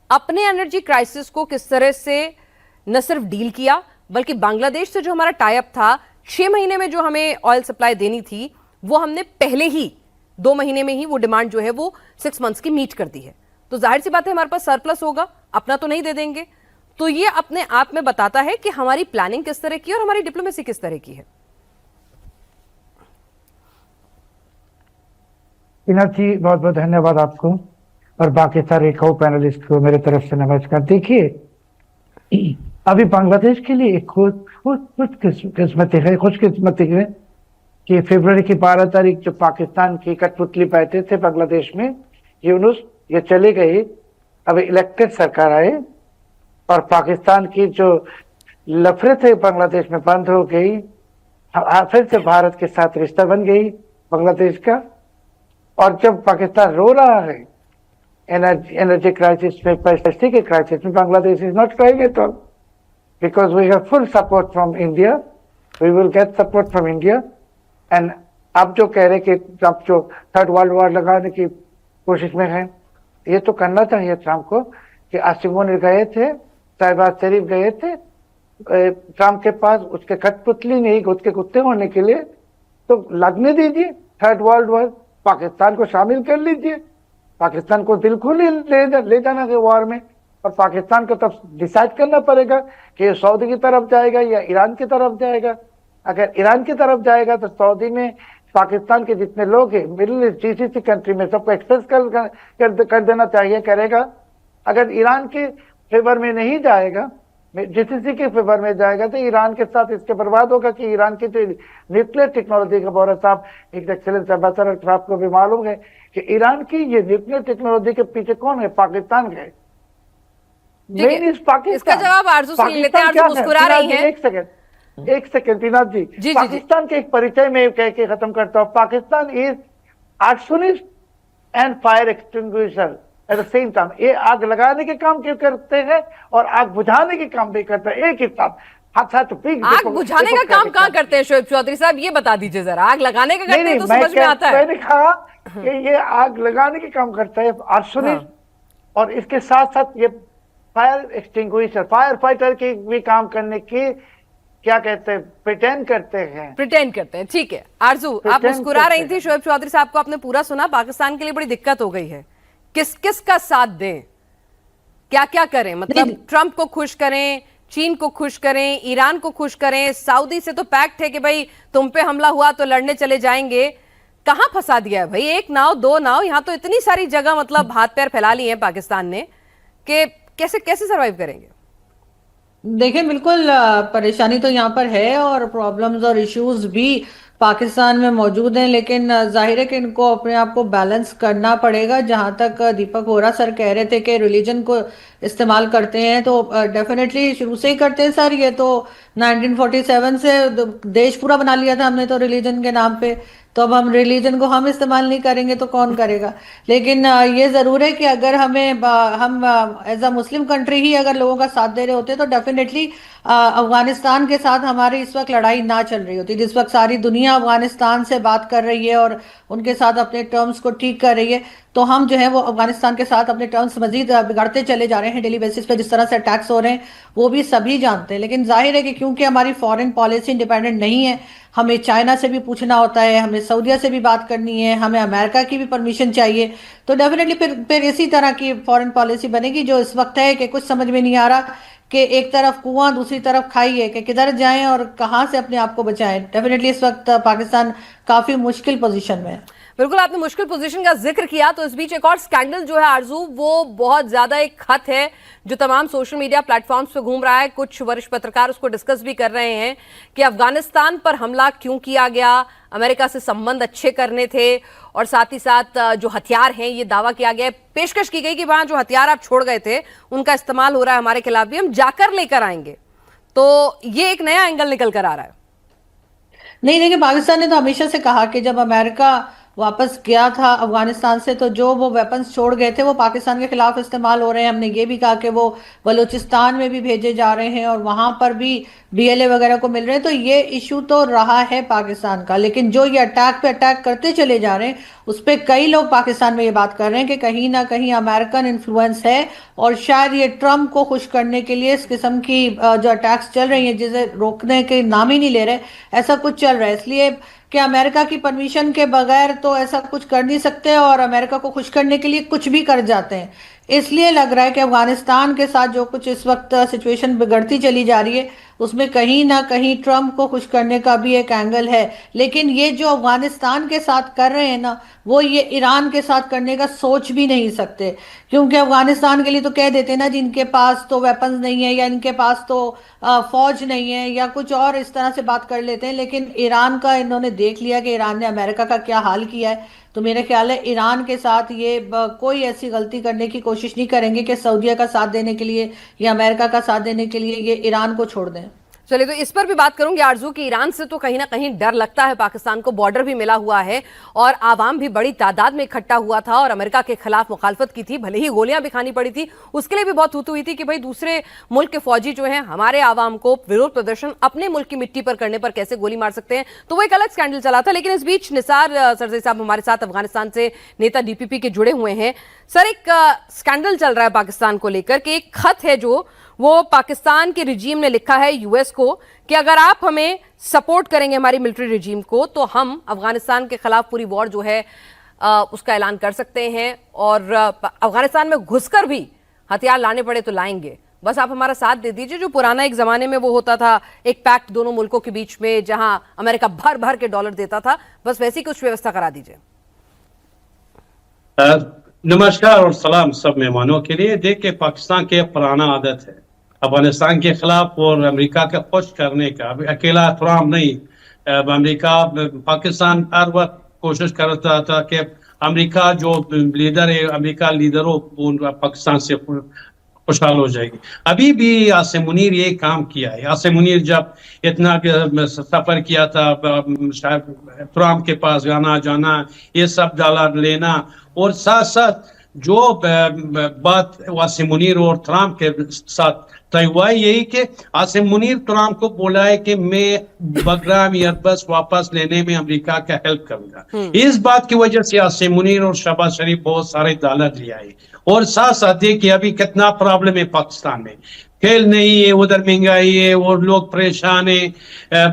अपने एनर्जी क्राइसिस को किस तरह से न सिर्फ डील किया, बल्कि बांग्लादेश से जो हमारा टाई अप था 6 महीने में जो हमें ऑयल सप्लाई देनी थी, वो हमने पहले ही 2 महीने में ही वो डिमांड जो है वो 6 मंथ्स की मीट कर दी है। तो जाहिर सी बात है हमारे पास सरप्लस होगा, अपना तो नहीं दे देंगे। तो ये अपने आप में बताता है कि हमारी प्लानिंग किस तरह की है और हमारी डिप्लोमेसी किस तरह की है। मीनाक्षी, बहुत बहुत धन्यवाद आपको। और बाकी सारे को पैनलिस्ट को मेरे तरफ से नमस्कार। देखिए, अभी बांग्लादेश के लिए खुशकिस्मती है कि फरवरी की 12 तारीख जो पाकिस्तान की कठपुतली बैठे थे बांग्लादेश में, यूनुस, ये चली गई। अभी इलेक्टेड सरकार आए और पाकिस्तान की जो लफड़े थे बांग्लादेश में बंद हो गई। फिर से भारत के साथ रिश्ता बन गई बांग्लादेश का। और जब पाकिस्तान रो रहा है एनर्जी क्राइसिस में, परिस्थिति के क्राइसिस में, Bangladesh is not crying at all, because we have full support from India, we will get support from India. And आप जो कह रहे कि ट्रंप जो थर्ड वर्ल्ड वॉर लगाने की कोशिश में है, ये तो करना चाहिए ट्रंप को कि आसिमोन गए थे, शहबाज शरीफ गए थे ट्रंप के पास, उसके कठपुतली नहीं उसके कुत्ते होने के लिए, तो लगने दीजिए थर्ड वर्ल्ड वॉर, पाकिस्तान को शामिल कर लीजिए, पाकिस्तान को बिल्कुल ही ले जाना है वॉर में। और पाकिस्तान को तब डिसाइड करना पड़ेगा कि ये सऊदी की तरफ जाएगा या ईरान की तरफ जाएगा। अगर ईरान की तरफ जाएगा तो सऊदी में पाकिस्तान के जितने लोग हैं मिडिल ईस्ट जीसीसी कंट्री में सबको एक्सेस कर देना चाहिए, करेगा। अगर ईरान के फेवर में नहीं जाएगा, जीसीसी के फेवर में जाएगा, तो ईरान के साथ इसके बर्बाद होगा कि ईरान की जो न्यूक्लियर टेक्नोलॉजी का बोरा साहब एक एक्सेलेंस एम्बेसडर आपको भी मालूम है कि ईरान की ये न्यूक्लियर टेक्नोलॉजी के पीछे कौन है? पाकिस्तान है। Main is Pakistan. इसका जवाब आरजू से लेते हैं। आरजू मुस्कुरा रही हैं। एक सेकंड पिनाथ जी, पाकिस्तान के एक परिचय में कह के खत्म करता हूँ। Pakistan is arsonist and fire extinguisher at the same time. ये आग लगाने के काम क्यों करते हैं और आग बुझाने के काम भी करते हैं एक ही साथ। आग बुझाने का काम कहाँ करते हैं शोएब चौधरी साहब, ये बता दीजिए जरा। आग लगाने का करते हैं तो समझ में आता है। मैंने कहा कि ये आग लगाने के काम करता है आर्सोनिस्ट, और इसके साथ साथ ये फायर एक्सटिंग्विशर, फायर फाइटर के भी काम करने की क्या कहते हैं, प्रिटेंड करते हैं। ठीक है आरजू, आप मुस्कुरा रही थी। शोएब चौधरी साहब को आपने पूरा सुना। पाकिस्तान के लिए बड़ी दिक्कत हो गई है, किस किस का साथ दें, क्या क्या करें? मतलब ट्रंप को खुश करें, चीन को खुश करें, ईरान को खुश करें, सऊदी से तो पैक्ट है कि भाई तुम पे हमला हुआ तो लड़ने चले जाएंगे। कहां फंसा दिया है भाई? एक नाव दो नाव, यहां तो इतनी सारी जगह मतलब हाथ पैर फैला लिए हैं पाकिस्तान ने कि कैसे कैसे सरवाइव करेंगे? देखिए, बिल्कुल परेशानी तो यहाँ पर है और प्रॉब्लम्स और इश्यूज भी पाकिस्तान में मौजूद हैं, लेकिन जाहिर है कि इनको अपने आप को बैलेंस करना पड़ेगा। जहाँ तक दीपक वोरा सर कह रहे थे कि रिलीजन को इस्तेमाल करते हैं, तो डेफिनेटली शुरू से ही करते हैं सर। ये तो 1947 से देश पूरा बना लिया था हमने तो रिलीजन के नाम पे, तो अब हम रिलीजन को हम इस्तेमाल नहीं करेंगे तो कौन करेगा? लेकिन ये ज़रूर है कि अगर हम एज अ मुस्लिम कंट्री ही अगर लोगों का साथ दे रहे होते तो डेफिनेटली अफगानिस्तान के साथ हमारी इस वक्त लड़ाई ना चल रही होती। जिस वक्त सारी दुनिया अफगानिस्तान से बात कर रही है और उनके साथ अपने टर्म्स को ठीक कर रही है, तो हम जो है वो अफगानिस्तान के साथ अपने टर्म्स मजीद बिगाड़ते चले जा रहे हैं डेली बेसिस पे। जिस तरह से अटैक्स हो रहे हैं वो भी सभी जानते हैं, लेकिन जाहिर है कि क्योंकि हमारी फॉरेन पॉलिसी इंडिपेंडेंट नहीं है, हमें चाइना से भी पूछना होता है, हमें सऊदीया से भी बात करनी है, हमें अमेरिका की भी परमिशन चाहिए, तो डेफिनेटली फिर इसी तरह की फॉरेन पॉलिसी बनेगी जो इस वक्त है कि कुछ समझ में नहीं आ रहा कि एक तरफ कुआं दूसरी तरफ खाई है कि किधर जाएं और कहां से अपने आप को बचाएं। डेफिनेटली इस वक्त पाकिस्तान काफी मुश्किल पोजीशन में है। बिल्कुल, आपने मुश्किल पोजीशन का जिक्र किया, तो इस बीच एक और स्कैंडल जो है आरजू, वो बहुत ज्यादा एक खत है जो तमाम सोशल मीडिया प्लेटफॉर्म्स पे घूम रहा है। कुछ वरिष्ठ पत्रकार उसको डिस्कस भी कर रहे हैं कि अफगानिस्तान पर हमला क्यों किया गया, अमेरिका से संबंध अच्छे करने थे, और साथ ही साथ जो हथियार हैं ये दावा किया गया, पेशकश की गई कि वहां जो हथियार आप छोड़ गए थे उनका इस्तेमाल हो रहा है हमारे खिलाफ भी, हम जाकर लेकर आएंगे। तो ये एक नया एंगल निकल कर आ रहा है। नहीं, देखिए, पाकिस्तान ने तो हमेशा से कहा कि जब अमेरिका वापस गया था अफगानिस्तान से तो जो वो वेपन्स छोड़ गए थे वो पाकिस्तान के खिलाफ इस्तेमाल हो रहे हैं। हमने ये भी कहा कि वो बलूचिस्तान में भी भेजे जा रहे हैं और वहां पर भी BLA वगैरह को मिल रहे हैं। तो ये इशू तो रहा है पाकिस्तान का, लेकिन जो ये अटैक पे अटैक करते चले जा रहे हैं उस पर कई लोग पाकिस्तान में ये बात कर रहे हैं कि कहीं ना कहीं अमेरिकन इन्फ्लुएंस है और शायद ये ट्रंप को खुश करने के लिए इस किस्म की जो अटैक्स चल रही हैं जिसे रोकने के नाम ही नहीं ले रहे, ऐसा कुछ चल रहा है। इसलिए कि अमेरिका की परमिशन के बगैर तो ऐसा कुछ कर नहीं सकते और अमेरिका को खुश करने के लिए कुछ भी कर जाते हैं। इसलिए लग रहा है कि अफगानिस्तान के साथ जो कुछ इस वक्त सिचुएशन बिगड़ती चली जा रही है उसमें कहीं ना कहीं ट्रम्प को खुश करने का भी एक एंगल है। लेकिन ये जो अफगानिस्तान के साथ कर रहे हैं ना, वो ये ईरान के साथ करने का सोच भी नहीं सकते, क्योंकि अफगानिस्तान के लिए तो कह देते हैं ना, जिनके पास तो वेपन्स नहीं है या इनके पास तो फौज नहीं है या कुछ और इस तरह से बात कर लेते हैं। लेकिन ईरान का इन्होंने देख लिया कि ईरान ने अमेरिका का क्या हाल किया है, तो मेरे ख्याल है ईरान के साथ ये कोई ऐसी गलती करने की कोशिश नहीं करेंगे कि सऊदीया का साथ देने के लिए या अमेरिका का साथ देने के लिए ये ईरान को छोड़ दें। चलिए, तो इस पर भी बात करूंगी आरजू की ईरान से तो कहीं ना कहीं डर लगता है, पाकिस्तान को बॉर्डर भी मिला हुआ है और आवाम भी बड़ी तादाद में इकट्ठा हुआ था और अमेरिका के खिलाफ मुखालफत की थी, भले ही गोलियां भी खानी पड़ी थी, उसके लिए भी बहुत थूथू हुई थी कि भाई दूसरे मुल्क के फौजी जो हैं हमारे आवाम को विरोध प्रदर्शन अपने मुल्क की मिट्टी पर करने पर कैसे गोली मार सकते हैं, तो वो एक अलग स्कैंडल चला था। लेकिन इस बीच निसार सरजई साहब हमारे साथ अफगानिस्तान से नेता डीपीपी के जुड़े हुए हैं। सर, एक स्कैंडल चल रहा है पाकिस्तान को लेकर कि एक खत है जो वो पाकिस्तान के रिजीम ने लिखा है यूएस को कि अगर आप हमें सपोर्ट करेंगे हमारी मिलिट्री रिजीम को तो हम अफगानिस्तान के खिलाफ पूरी वॉर जो है उसका ऐलान कर सकते हैं और अफगानिस्तान में घुसकर भी हथियार लाने पड़े तो लाएंगे, बस आप हमारा साथ दे दीजिए। जो पुराना एक जमाने में वो होता था एक पैक्ट दोनों मुल्कों के बीच में जहां अमेरिका भर भर के डॉलर देता था, बस वैसी कुछ व्यवस्था करा दीजिए। नमस्कार और सलाम सब मेहमानों के लिए। देखिए, पाकिस्तान की पुराना आदत है अफगानिस्तान के खिलाफ और अमेरिका का खुश करने का। अकेला ट्रम्प नहीं, अमेरिका पाकिस्तान हर वक्त कोशिश करता था कि अमेरिका जो लीडर है, अमेरिका लीडरों पाकिस्तान से खुशहाल हो जाएगी। अभी भी आसिम मुनीर ये काम किया है। आसिम मुनीर जब इतना सफर किया था ट्रम्प के पास आना जाना, ये सब डॉलर लेना, और साथ साथ जो बात आसिम मुनीर और ट्रम्प के साथ तय हुआ यही कि आसिम मुनीर ट्रम्प को बोला है कि मैं बग्राम एयरबस वापस लेने में अमेरिका का हेल्प करूंगा। इस बात की वजह से आसिम मुनीर और शहबाज शरीफ बहुत सारे डॉलर लिया है। और साथ साथ देखिए अभी कितना प्रॉब्लम है पाकिस्तान में, खेल नहीं है, उधर महंगाई है और लोग परेशान है।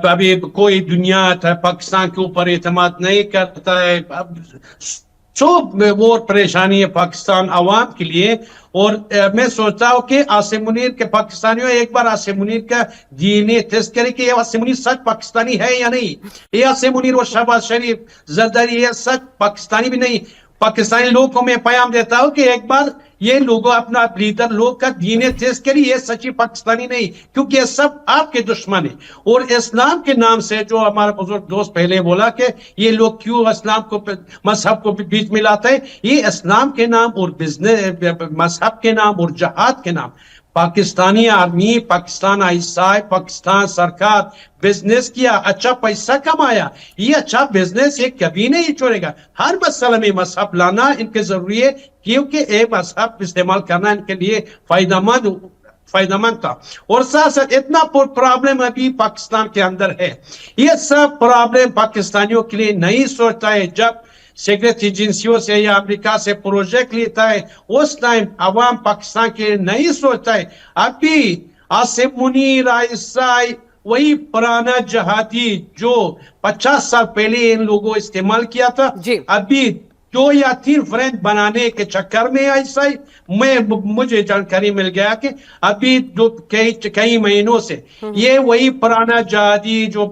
अभी कोई दुनिया पाकिस्तान के ऊपर एतमाद नहीं करता है। वो परेशानी है पाकिस्तान आवाम के लिए। और मैं सोचता हूँ कि आसिम मुनीर के पाकिस्तानियों एक बार आसिम मुनीर का डीएनए टेस्ट करे कि आसिम मुनीर सच पाकिस्तानी है या नहीं। ये आसिम मुनीर और शहबाज शरीफ जरदारी ये सच पाकिस्तानी भी नहीं। पाकिस्तानी लोगों को मैं पैगाम देता हूँ कि एक बार ये लोगों अपना लीडर लोग का डीएनए टेस्ट करिए, ये सच्ची पाकिस्तानी नहीं, क्योंकि ये सब आपके दुश्मन है। और इस्लाम के नाम से जो हमारा बुजुर्ग दोस्त पहले बोला कि ये लोग क्यों इस्लाम को मजहब को बीच में लाते हैं, ये इस्लाम के नाम और बिजनेस मजहब के नाम और जहाद के नाम पाकिस्तानी आर्मी, पाकिस्तान आईएसआई, पाकिस्तान सरकार बिजनेस किया, अच्छा पैसा कमाया। ये अच्छा बिजनेस ये कभी नहीं छोड़ेगा। हर मसले में मजहब लाना इनके जरूरी है, क्योंकि एक मजहब इस्तेमाल करना इनके लिए फायदेमंद था। और साथ साथ इतना प्रॉब्लम अभी पाकिस्तान के अंदर है, ये सब प्रॉब्लम पाकिस्तानियों के लिए नहीं सोचता है। जब सेक्रेट एजेंसियों से या अमेरिका से प्रोजेक्ट लेता है उस टाइम अवाम पाकिस्तान के नहीं सोचता है। अभी आसिम मुनीर आईएसआई वही पुराना जहादी जो 50 साल पहले इन लोगों इस्तेमाल किया था, अभी 2 या 3 फ्रेंड बनाने के चक्कर में आईएसआई मुझे जानकारी मिल गया कि अभी कई महीनों से ये वही पुराना जहादी जो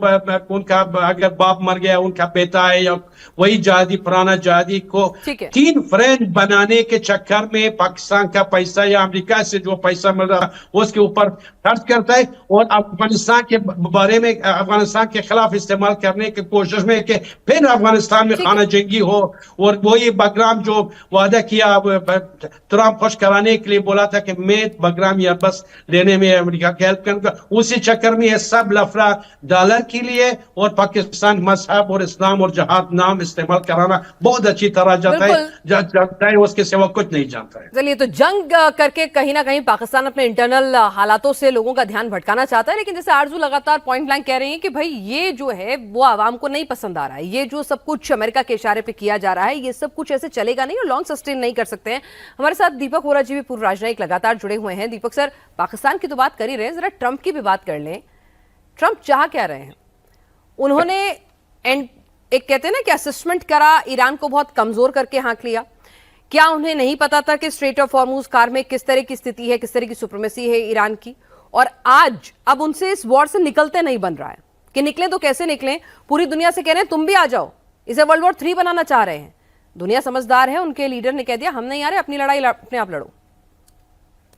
उनका अगर बाप मर गया उनका बेटा है या वही जहादी पुराना जहादी को 3 फ्रेंड बनाने के चक्कर में पाकिस्तान का पैसा या अमेरिका से जो पैसा मिल रहा उसके ऊपर खर्च करता है और अफगानिस्तान के बारे में अफगानिस्तान के खिलाफ इस्तेमाल करने की कोशिश में कि फिर अफगानिस्तान में खाना जंगी हो। और वही बग्राम जो वादा किया ट्रम्प खुश कराने के लिए बोला था कि मैं बग्राम या बस लेने में अमेरिका की हेल्प करूंगा, उसी चक्कर में ये सब लफड़ा डॉलर के लिए और पाकिस्तान मजहब और इस्लाम और जहाद नाम इस्तेमाल कराना बहुत अच्छी तरह जानता है, उसके सिवा कुछ नहीं जानता है। चलिए, तो जंग करके कहीं ना कहीं पाकिस्तान अपने इंटरनल हालातों से लोगों का ध्यान भटकाना चाहता है, लेकिन जैसे आरजू लगातार पॉइंट ब्लैंक कह रही है कि भाई ये जो है वो आवाम को नहीं पसंद आ रहा है, ये जो सब कुछ अमेरिका के इशारे पे किया जा रहा है ये सब कुछ ऐसे चलेगा नहीं और लॉन्ग सस्टेन नहीं कर सकते हैं। हमारे साथ दीपक वोरा जी भी पूर्व राजनयिक लगातार जुड़े हुए हैं। दीपक सर, पाकिस्तान की तो बात कर ही रहे हैं, जरा ट्रंप की भी बात कर लें। ट्रंप चाह क्या रहे हैं? उन्होंने एक कहते हैं ना कि असेसमेंट करा, ईरान को बहुत कमजोर करके हाँक लिया। क्या उन्हें नहीं पता था कि स्ट्रेट ऑफ हॉर्मुज कार में किस तरह की स्थिति है, किस तरह की सुप्रीमेसी है ईरान की? और आज अब उनसे इस वॉर से निकलते नहीं बन रहा है कि निकले तो कैसे निकलें। पूरी दुनिया से कह रहे हैं तुम भी आ जाओ, इसे वर्ल्ड वॉर 3 बनाना चाह रहे हैं। दुनिया समझदार है, उनके लीडर ने कह दिया हम नहीं आ रहे, अपनी लड़ाई अपने आप लड़ो।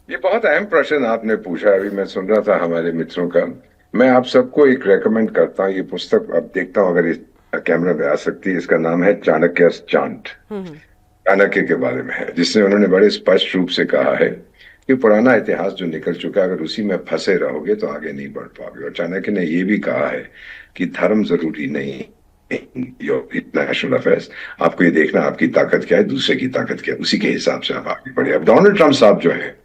ये बहुत अहम प्रश्न आपने पूछा। अभी मैं सुन रहा था हमारे मित्रों का। मैं आप सबको एक रेकमेंड करता हूँ, ये पुस्तक अब देखता हूँ अगर इस कैमरा पे आ सकती है। इसका नाम है चाणक्य चांट, चाणक्य के बारे में है, जिससे उन्होंने बड़े स्पष्ट रूप से कहा है कि पुराना इतिहास जो निकल चुका है, अगर उसी में फंसे रहोगे तो आगे नहीं बढ़ पाओगे। और चाणक्य ने ये भी कहा है कि धर्म जरूरी नहीं, नेशनल अफेयर्स, आपको ये देखना आपकी ताकत क्या है, दूसरे की ताकत क्या है, उसी के हिसाब से आप आगे बढ़े। अब डोनाल्ड ट्रंप साहब जो है,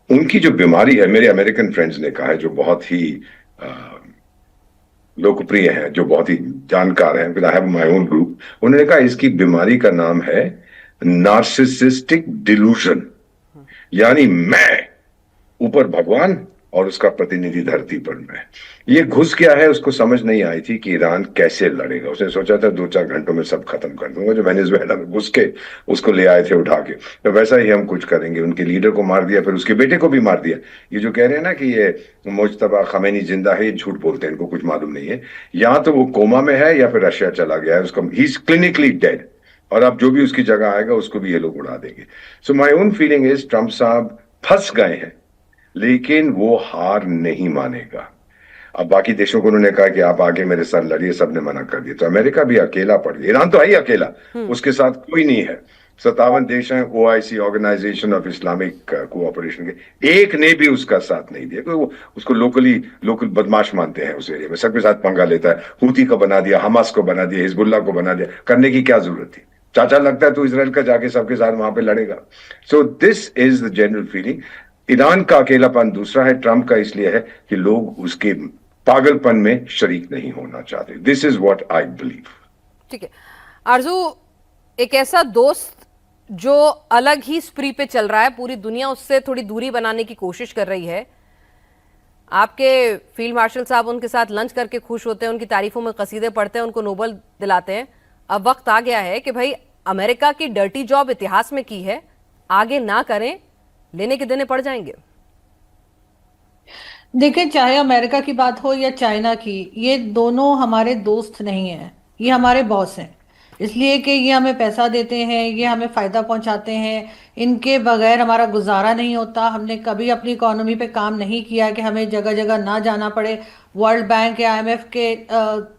उनकी जो बीमारी है, मेरे अमेरिकन फ्रेंड्स ने कहा है, जो बहुत ही लोकप्रिय हैं, जो बहुत ही जानकार हैं, I have my own group, उन्होंने कहा इसकी बीमारी का नाम है नार्सिसिस्टिक डिलूजन, यानी मैं ऊपर भगवान और उसका प्रतिनिधि धरती पर मैं। ये घुस गया है, उसको समझ नहीं आई थी कि ईरान कैसे लड़ेगा। उसने सोचा था 2-4 घंटों में सब खत्म कर दूंगा, जो वेनेजुएला में घुस के उसको ले आए थे उठा के, तो वैसा ही हम कुछ करेंगे। उनके लीडर को मार दिया, फिर उसके बेटे को भी मार दिया। ये जो कह रहे हैं ना कि ये मुज्तबा खमैनी जिंदा है, ये झूठ बोलते हैं, इनको कुछ मालूम नहीं है। या तो वो कोमा में है या फिर रशिया चला गया है, उसका ही इज क्लिनिकली डेड, और अब जो भी उसकी जगह आएगा उसको भी ये लोग उड़ा देंगे। So my own feeling is Trump साहब फंस गए हैं, लेकिन वो हार नहीं मानेगा। अब बाकी देशों को उन्होंने कहा कि आप आगे मेरे साथ लड़िए, सबने मना कर दिया, तो अमेरिका भी अकेला पड़ गया। ईरान तो है ही अकेला, उसके साथ कोई नहीं है। 57 देश हैं, OIC, organization of Islamic cooperation के, एक ने भी उसका साथ नहीं दिया। वो उसको लोकल बदमाश मानते हैं उस एरिया में, सबके साथ पंगा लेता है। हूती को बना दिया, हमास को बना दिया, हिजबुल्लाह को बना दिया। करने की क्या जरूरत थी? चाचा लगता है तो इजराइल का जाके सबके साथ वहां पे लड़ेगा। So this is the general feeling. Iran का अकेलापन दूसरा है, ट्रंप का इसलिए है कि लोग उसके पागलपन में शरीक नहीं होना चाहते। This is what I believe. ठीक है आरजू, एक ऐसा दोस्त जो अलग ही स्प्री पे चल रहा है, पूरी दुनिया उससे थोड़ी दूरी बनाने की कोशिश कर रही है। आपके फील्ड मार्शल साहब उनके साथ लंच करके खुश होते हैं, उनकी तारीफों में कसीदे पढ़ते हैं, उनको नोबेल दिलाते हैं। अब वक्त आ गया है कि भाई अमेरिका की डर्टी जॉब इतिहास में की है, आगे ना करें, लेने के देने पड़ जाएंगे। देखिए, चाहे अमेरिका की बात हो या चाइना की, ये दोनों हमारे दोस्त नहीं हैं, ये हमारे बॉस हैं। इसलिए कि ये हमें पैसा देते हैं, ये हमें फायदा पहुंचाते हैं, इनके बगैर हमारा गुजारा नहीं होता। हमने कभी अपनी इकोनॉमी पे काम नहीं किया कि हमें जगह जगह ना जाना पड़े, वर्ल्ड बैंक या IMF के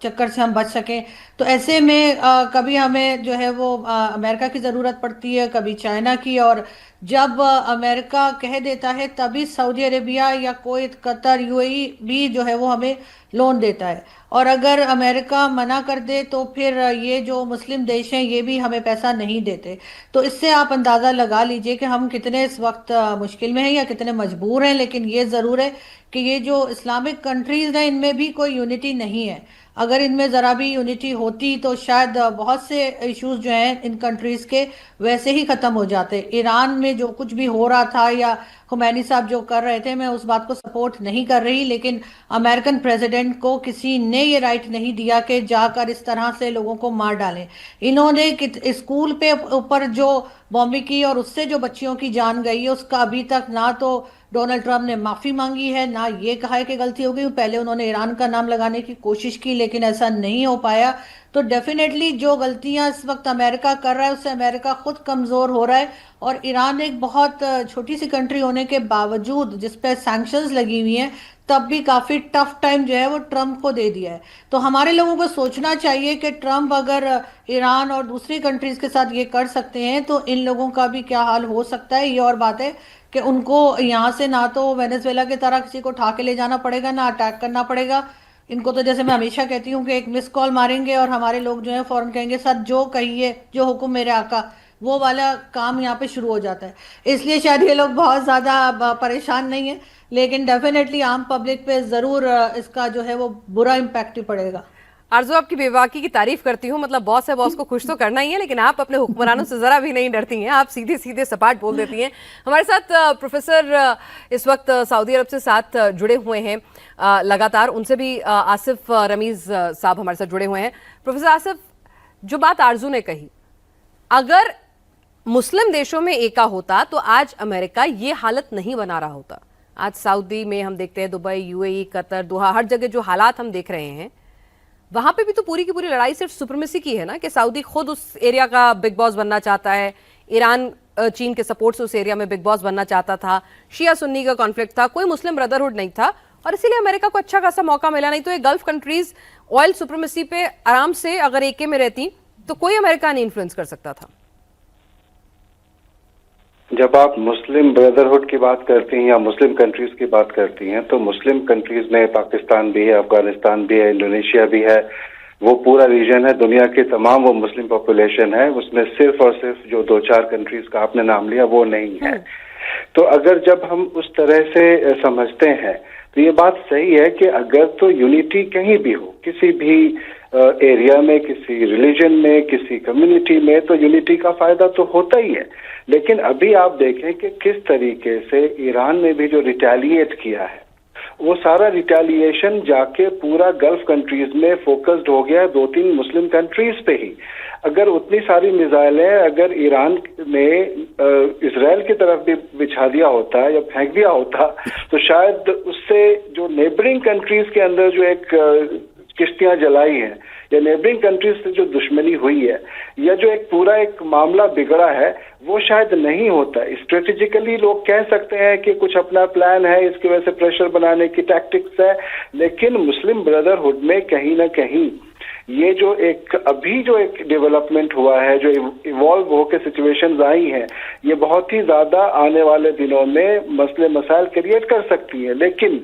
चक्कर से हम बच सकें। तो ऐसे में कभी हमें जो है वो अमेरिका की ज़रूरत पड़ती है, कभी चाइना की। और जब अमेरिका कह देता है तभी सऊदी अरेबिया या कोई कतर UAE भी जो है वो हमें लोन देता है। और अगर अमेरिका मना कर दे तो फिर ये जो मुस्लिम देश हैं ये भी हमें पैसा नहीं देते। तो इससे आप अंदाज़ा लगा लीजिए कि हम कितने इस वक्त मुश्किल में हैं या कितने मजबूर हैं। लेकिन ये ज़रूर है कि ये जो इस्लामिक कंट्रीज़ हैं इनमें भी कोई यूनिटी नहीं है। अगर इनमें ज़रा भी यूनिटी होती तो शायद बहुत से इश्यूज जो हैं इन कंट्रीज़ के वैसे ही ख़त्म हो जाते। ईरान में जो कुछ भी हो रहा था या खुमैनी साहब जो कर रहे थे, मैं उस बात को सपोर्ट नहीं कर रही, लेकिन अमेरिकन प्रेसिडेंट को किसी ने ये राइट नहीं दिया कि जाकर इस तरह से लोगों को मार डालें। इन्होंने स्कूल पे ऊपर जो बॉम्बिंग की और उससे जो बच्चियों की जान गई है, उसका अभी तक ना तो डोनाल्ड ट्रंप ने माफ़ी मांगी है, ना ये कहा है कि गलती हो गई। पहले उन्होंने ईरान का नाम लगाने की कोशिश की लेकिन ऐसा नहीं हो पाया। तो डेफिनेटली जो गलतियां इस वक्त अमेरिका कर रहा है उससे अमेरिका खुद कमज़ोर हो रहा है। और ईरान एक बहुत छोटी सी कंट्री होने के बावजूद जिस पे सैंक्शंस लगी हुई हैं, तब भी काफ़ी टफ टाइम जो है वो ट्रंप को दे दिया है। तो हमारे लोगों को सोचना चाहिए कि ट्रंप अगर ईरान और दूसरी कंट्रीज़ के साथ ये कर सकते हैं तो इन लोगों का भी क्या हाल हो सकता है। ये और बात है कि उनको यहाँ से ना तो वेनेजुएला की तरह किसी को उठा के ले जाना पड़ेगा, ना अटैक करना पड़ेगा। इनको तो जैसे मैं हमेशा कहती हूँ कि एक मिस कॉल मारेंगे और हमारे लोग जो है फौरन कहेंगे सर जो कहिए, जो हुक्म मेरे आका, वो वाला काम यहाँ पे शुरू हो जाता है। इसलिए शायद ये लोग बहुत ज़्यादा परेशान नहीं है, लेकिन डेफिनेटली आम पब्लिक पे ज़रूर इसका जो है वो बुरा इम्पैक्ट ही पड़ेगा। आरजू, आपकी बेबाकी की तारीफ करती हूँ, मतलब बॉस है, बॉस को खुश तो करना ही है, लेकिन आप अपने हुक्मरानों से जरा भी नहीं डरती हैं, आप सीधे सीधे सपाट बोल देती हैं। हमारे साथ प्रोफेसर इस वक्त सऊदी अरब से साथ जुड़े हुए हैं लगातार, उनसे भी आसिफ रमीज साहब हमारे साथ जुड़े हुए हैं। प्रोफेसर आसिफ, जो बात आरजू ने कही, अगर मुस्लिम देशों में एका होता तो आज अमेरिका ये हालत नहीं बना रहा होता। आज सऊदी में हम देखते हैं, दुबई, यूएई, कतर, दोहा, हर जगह जो हालात हम देख रहे हैं, वहां पे भी तो पूरी की पूरी लड़ाई सिर्फ सुप्रीमेसी की है ना, कि सऊदी खुद उस एरिया का बिग बॉस बनना चाहता है, ईरान चीन के सपोर्ट से उस एरिया में बिग बॉस बनना चाहता था, शिया सुन्नी का कॉन्फ्लिक्ट था, कोई मुस्लिम ब्रदरहुड नहीं था, और इसीलिए अमेरिका को अच्छा खासा मौका मिला। नहीं तो ये गल्फ कंट्रीज ऑयल सुप्रीमेसी पे आराम से अगर एके में रहती तो कोई अमेरिका नहीं इन्फ्लुएंस कर सकता था। जब आप मुस्लिम ब्रदरहुड की बात करती हैं या मुस्लिम कंट्रीज की बात करती हैं, तो मुस्लिम कंट्रीज में पाकिस्तान भी है, अफगानिस्तान भी है, इंडोनेशिया भी है, वो पूरा रीजन है, दुनिया की तमाम वो मुस्लिम पॉपुलेशन है, उसमें सिर्फ और सिर्फ जो 2-4 कंट्रीज का आपने नाम लिया वो नहीं है। तो अगर जब हम उस तरह से समझते हैं तो ये बात सही है कि अगर तो यूनिटी कहीं भी हो, किसी भी एरिया में, किसी रिलीजन में, किसी कम्युनिटी में, तो यूनिटी का फायदा तो होता ही है। लेकिन अभी आप देखें कि किस तरीके से ईरान ने भी जो रिटेलिएट किया है, वो सारा रिटेलिएशन जाके पूरा गल्फ कंट्रीज में फोकस्ड हो गया है, 2-3 मुस्लिम कंट्रीज पे ही। अगर उतनी सारी मिसाइलें अगर ईरान ने इजराइल की तरफ भी बिछा दिया होता या फेंक दिया होता, तो शायद उससे जो नेबरिंग कंट्रीज के अंदर जो एक किश्तियां जलाई हैं, या नेबरिंग कंट्रीज से जो दुश्मनी हुई है, या जो एक पूरा एक मामला बिगड़ा है, वो शायद नहीं होता। स्ट्रेटेजिकली लोग कह सकते हैं कि कुछ अपना प्लान है, इसकी वजह से प्रेशर बनाने की टैक्टिक्स है, लेकिन मुस्लिम ब्रदरहुड में कहीं ना कहीं ये जो एक अभी जो एक डेवलपमेंट हुआ है, जो इवॉल्व होकर सिचुएशंस आई हैं, ये बहुत ही ज्यादा आने वाले दिनों में मसले मसाइल क्रिएट कर सकती हैं। लेकिन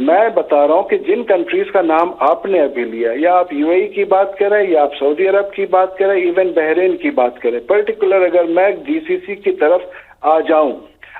मैं बता रहा हूं कि जिन कंट्रीज का नाम आपने अभी लिया, या आप यूएई की बात करें, या आप सऊदी अरब की बात करें, इवन बहरीन की बात करें, पर्टिकुलर अगर मैं जीसीसी की तरफ आ जाऊं,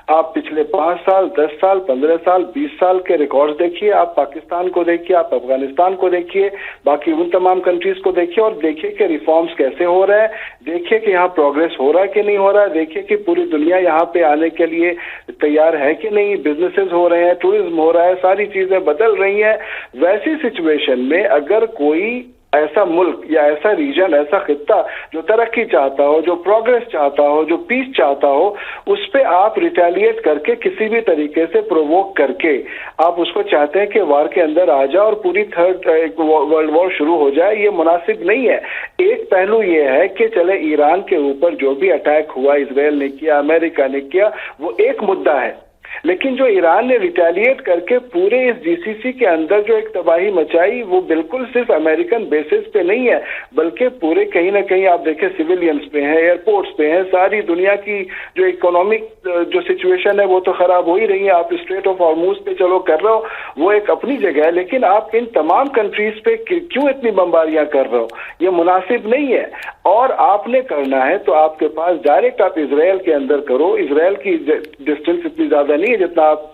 आप पिछले 5 साल, 10 साल, 15 साल, 20 साल के रिकॉर्ड्स देखिए, आप पाकिस्तान को देखिए, आप अफगानिस्तान को देखिए, बाकी उन तमाम कंट्रीज को देखिए, और देखिए कि रिफॉर्म्स कैसे हो रहे हैं, देखिए कि यहाँ प्रोग्रेस हो रहा है कि नहीं हो रहा है, देखिए कि पूरी दुनिया यहाँ पे आने के लिए तैयार है कि नहीं, बिजनेसेस हो रहे हैं, टूरिज्म हो रहा है, सारी चीजें बदल रही हैं। वैसी सिचुएशन में अगर कोई ऐसा मुल्क या ऐसा रीजन, ऐसा खित्ता जो तरक्की चाहता हो, जो प्रोग्रेस चाहता हो, जो पीस चाहता हो, उस पे आप रिटेलिएट करके किसी भी तरीके से प्रोवोक करके आप उसको चाहते हैं कि वार के अंदर आ जाए और पूरी थर्ड वर्ल्ड वॉर शुरू हो जाए, ये मुनासिब नहीं है। एक पहलू ये है कि चले ईरान के ऊपर जो भी अटैक हुआ, इजराइल ने किया, अमेरिका ने किया, वो एक मुद्दा है, लेकिन जो ईरान ने रिटेलिएट करके पूरे इस जीसीसी के अंदर जो एक तबाही मचाई, वो बिल्कुल सिर्फ अमेरिकन बेसिस पे नहीं है, बल्कि पूरे कहीं ना कहीं आप देखें सिविलियंस पे हैं, एयरपोर्ट्स पे हैं, सारी दुनिया की जो इकोनॉमिक जो सिचुएशन है वो तो खराब हो ही रही है। आप स्ट्रेट ऑफ हॉर्मुज पे चलो कर रहे हो, वो एक अपनी जगह है, लेकिन आप इन तमाम कंट्रीज पे क्यों इतनी बमबारियां कर रहे हो, ये मुनासिब नहीं है। और आपने करना है तो आपके पास डायरेक्ट आप इसराइल के अंदर करो। इसराइल की डिस्टेंस इतनी ज्यादा नहीं है जितना आप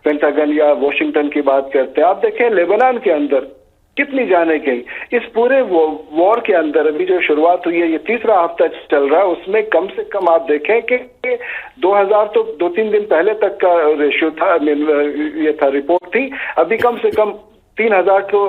पेंटागन या वॉशिंगटन की बात करते हैं। आप देखें लेबनान के अंदर कितनी जाने गई। इस पूरे वॉर के अंदर अभी जो शुरुआत हुई है, ये तीसरा हफ्ता चल रहा है, उसमें कम से कम आप देखें कि 2000 तो 2-3 दिन पहले तक का रेशियो था, ये था रिपोर्ट थी, अभी कम से कम 3000 तो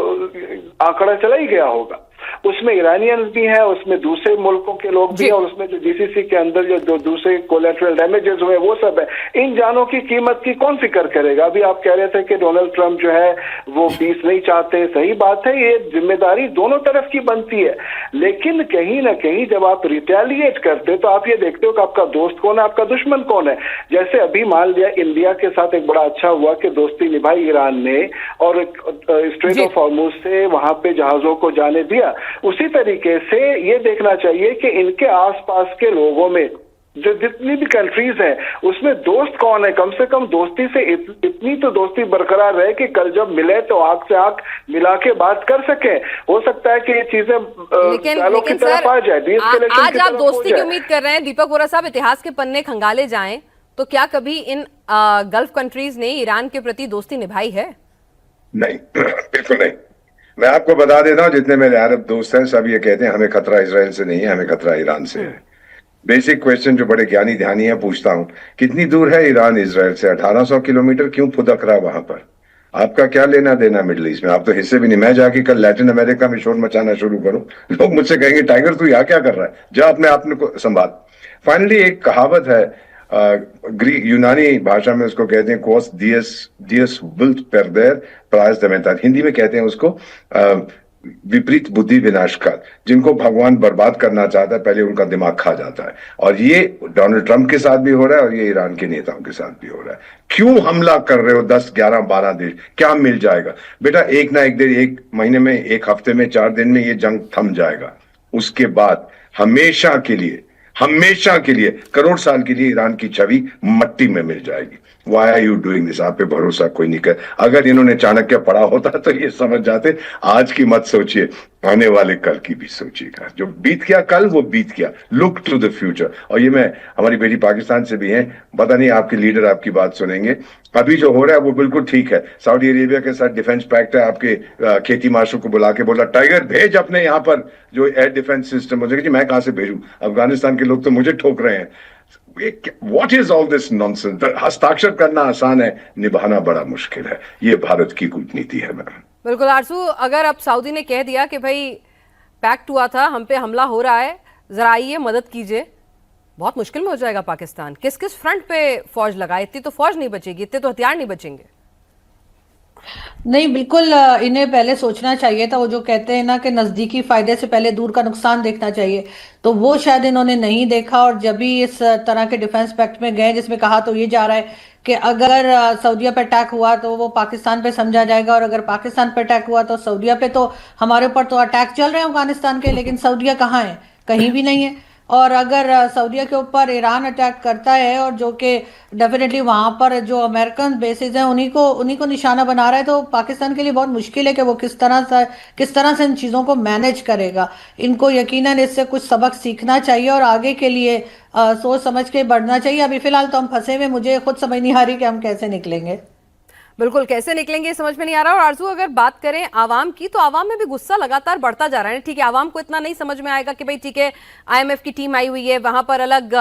आंकड़ा चला ही गया होगा। उसमें ईरानियंस भी हैं, उसमें दूसरे मुल्कों के लोग भी हैं, और उसमें जो जीसीसी के अंदर जो दूसरे कोलैटरल डैमेजेस हुए वो सब है। इन जानों की कीमत की कौन फिक्र करेगा। अभी आप कह रहे थे कि डोनाल्ड ट्रंप जो है वो पीस नहीं चाहते, सही बात है, ये जिम्मेदारी दोनों तरफ की बनती है, लेकिन कहीं ना कहीं जब आप रिटेलिएट करते तो आप ये देखते हो कि आपका दोस्त कौन है, आपका दुश्मन कौन है। जैसे अभी मान लिया इंडिया के साथ एक बड़ा अच्छा हुआ कि दोस्ती निभाई ईरान ने, और स्ट्रेट ऑफ हॉर्मुज से वहां पे जहाजों को जाने दिया। उसी तरीके से ये देखना चाहिए कि इनके आसपास के लोगों में जो जितनी भी कंट्रीज हैं उसमें दोस्त कौन है। कम से कम दोस्ती से इतनी तो दोस्ती बरकरार रहे कि कल जब मिले तो आंख से आंख मिला के बात कर सके। हो सकता है कि ये चीजें लेकिन सर, आज आप दोस्ती की उम्मीद कर रहे हैं। दीपक वोरा साहब, इतिहास के पन्ने खंगाले जाएं तो क्या कभी इन गल्फ कंट्रीज ने ईरान के प्रति दोस्ती निभाई है? नहीं, बिल्कुल नहीं। मैं आपको बता देता हूं, जितने मेरे अरब दोस्त हैं सब ये कहते हैं हमें खतरा इजराइल से नहीं है, हमें खतरा ईरान से है। बेसिक क्वेश्चन जो बड़े ज्ञानी ध्यानी है पूछता हूं, कितनी दूर है ईरान इजराइल से? 1800 किलोमीटर। क्यों फुदक रहा वहां पर? आपका क्या लेना देना मिडिल ईस्ट में? आप तो हिस्से भी नहीं। मैं जाके कल लैटिन अमेरिका में शोर मचाना शुरू करूं, लोग मुझसे कहेंगे टाइगर तू यहाँ क्या कर रहा है, जा अपने आप को संभाल। फाइनली एक कहावत है ग्रीक यूनानी भाषा में, उसको कहते हैं कोस दियस दियस विल्ट पेरदेर प्रायस दमेंतात। हिंदी में कहते हैं उसको विपरीत बुद्धि विनाशकाल। जिनको भगवान बर्बाद करना चाहता है पहले उनका दिमाग खा जाता है, और ये डोनाल्ड ट्रंप के साथ भी हो रहा है और ये ईरान के नेताओं के साथ भी हो रहा है। क्यों हमला कर रहे हो 10, 11, 12 देश? क्या मिल जाएगा बेटा? एक ना एक दिन, एक महीने में, एक हफ्ते में, 4 दिन में ये जंग थम जाएगा। उसके बाद हमेशा के लिए करोड़ साल के लिए ईरान की छवि मट्टी में मिल जाएगी। Why are you doing this? आप पे भरोसा कोई नहीं कर। अगर इन्होंने चाणक्य पढ़ा होता तो ये समझ जाते। आज की मत सोचिए, आने वाले कल की भी सोचिएगा। जो बीत गया कल वो बीत गया। Look to the future. और ये मैं, हमारी बेटी पाकिस्तान से भी है, पता नहीं आपके लीडर आपकी बात सुनेंगे। अभी जो हो रहा है वो बिल्कुल ठीक है। सऊदी अरेबिया के साथ डिफेंस पैक्ट है, आपके खेती माशू को बुला के बोला टाइगर भेज अपने यहाँ पर जो एयर डिफेंस सिस्टम हो जाएगा। मैं कहां से भेजूं? अफगानिस्तान के लोग तो मुझे ठोक रहे हैं। What is all this nonsense? हस्ताक्षर करना आसान है, निभाना बड़ा मुश्किल है। ये भारत की कूटनीति है मैम। बिल्कुल आरजू, अगर अब सऊदी ने कह दिया कि भाई पैक्ट हुआ था, हम पे हमला हो रहा है, जरा आइए मदद कीजिए, बहुत मुश्किल में हो जाएगा पाकिस्तान। किस किस फ्रंट पे फौज लगाए? इतनी तो फौज नहीं बचेगी, इतने तो हथियार नहीं बचेंगे। नहीं, बिल्कुल इन्हें पहले सोचना चाहिए था। वो जो कहते हैं ना कि नजदीकी फायदे से पहले दूर का नुकसान देखना चाहिए, तो वो शायद इन्होंने नहीं देखा। और जब भी इस तरह के डिफेंस पैक्ट में गए जिसमें कहा तो ये जा रहा है कि अगर सऊदीया पे अटैक हुआ तो वो पाकिस्तान पे समझा जाएगा, और अगर पाकिस्तान पे अटैक हुआ तो सऊदीया पे। तो हमारे ऊपर तो अटैक चल रहे हैं अफगानिस्तान के, लेकिन सऊदीया कहाँ है? कहीं भी नहीं है। और अगर सऊदीया के ऊपर ईरान अटैक करता है, और जो कि डेफिनेटली वहां पर जो अमेरिकन बेसिस हैं उन्हीं को निशाना बना रहा है, तो पाकिस्तान के लिए बहुत मुश्किल है कि वो किस तरह से इन चीज़ों को मैनेज करेगा। इनको यकीनन इससे कुछ सबक सीखना चाहिए और आगे के लिए सोच समझ के बढ़ना चाहिए। अभी फिलहाल तो हम फंसे हुए, मुझे खुद समझ नहीं आ रही कि हम कैसे निकलेंगे। बिल्कुल कैसे निकलेंगे समझ में नहीं आ रहा। और आरजू, अगर बात करें आवाम की, तो आवाम में भी गुस्सा लगातार बढ़ता जा रहा है। ठीक है, आवाम को इतना नहीं समझ में आएगा कि भाई ठीक है, IMF की टीम आई हुई है, वहां पर अलग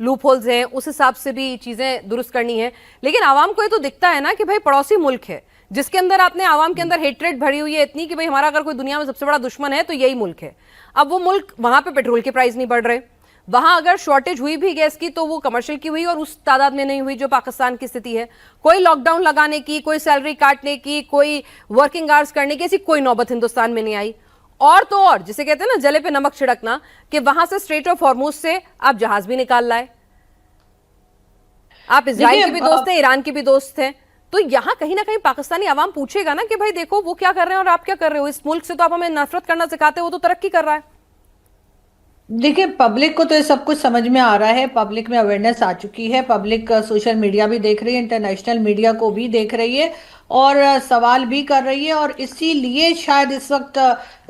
लूप होल्स हैं, उस हिसाब से भी चीजें दुरुस्त करनी है। लेकिन आवाम को ये तो दिखता है ना कि भाई पड़ोसी मुल्क है जिसके अंदर आपने आवाम के अंदर हेट्रेड भरी हुई है इतनी कि भाई हमारा अगर कोई दुनिया में सबसे बड़ा दुश्मन है तो यही मुल्क है। अब वो मुल्क, वहां पे पेट्रोल के प्राइस नहीं बढ़ रहे, वहां अगर शॉर्टेज हुई भी गैस की तो वो कमर्शियल की हुई और उस तादाद में नहीं हुई जो पाकिस्तान की स्थिति है। कोई लॉकडाउन लगाने की, कोई सैलरी काटने की, कोई वर्किंग आवर्स करने की ऐसी कोई नौबत हिंदुस्तान में नहीं आई। और तो और, जिसे कहते हैं ना जले पे नमक छिड़कना, कि वहां से स्ट्रेट ऑफ हॉर्मुज से आप जहाज भी निकाल लाए। आप इजराइल के भी दोस्त हैं, ईरान के भी दोस्त हैं, तो यहां कहीं ना कहीं पाकिस्तानी आवाम पूछेगा ना कि भाई देखो वो क्या कर रहे हैं और आप क्या कर रहे हो। इस मुल्क से तो आप हमें नफरत करना सिखाते हो, वो तो तरक्की कर रहा है। देखिए, पब्लिक को तो ये सब कुछ समझ में आ रहा है, पब्लिक में अवेयरनेस आ चुकी है, पब्लिक सोशल मीडिया भी देख रही है, इंटरनेशनल मीडिया को भी देख रही है और सवाल भी कर रही है। और इसीलिए शायद इस वक्त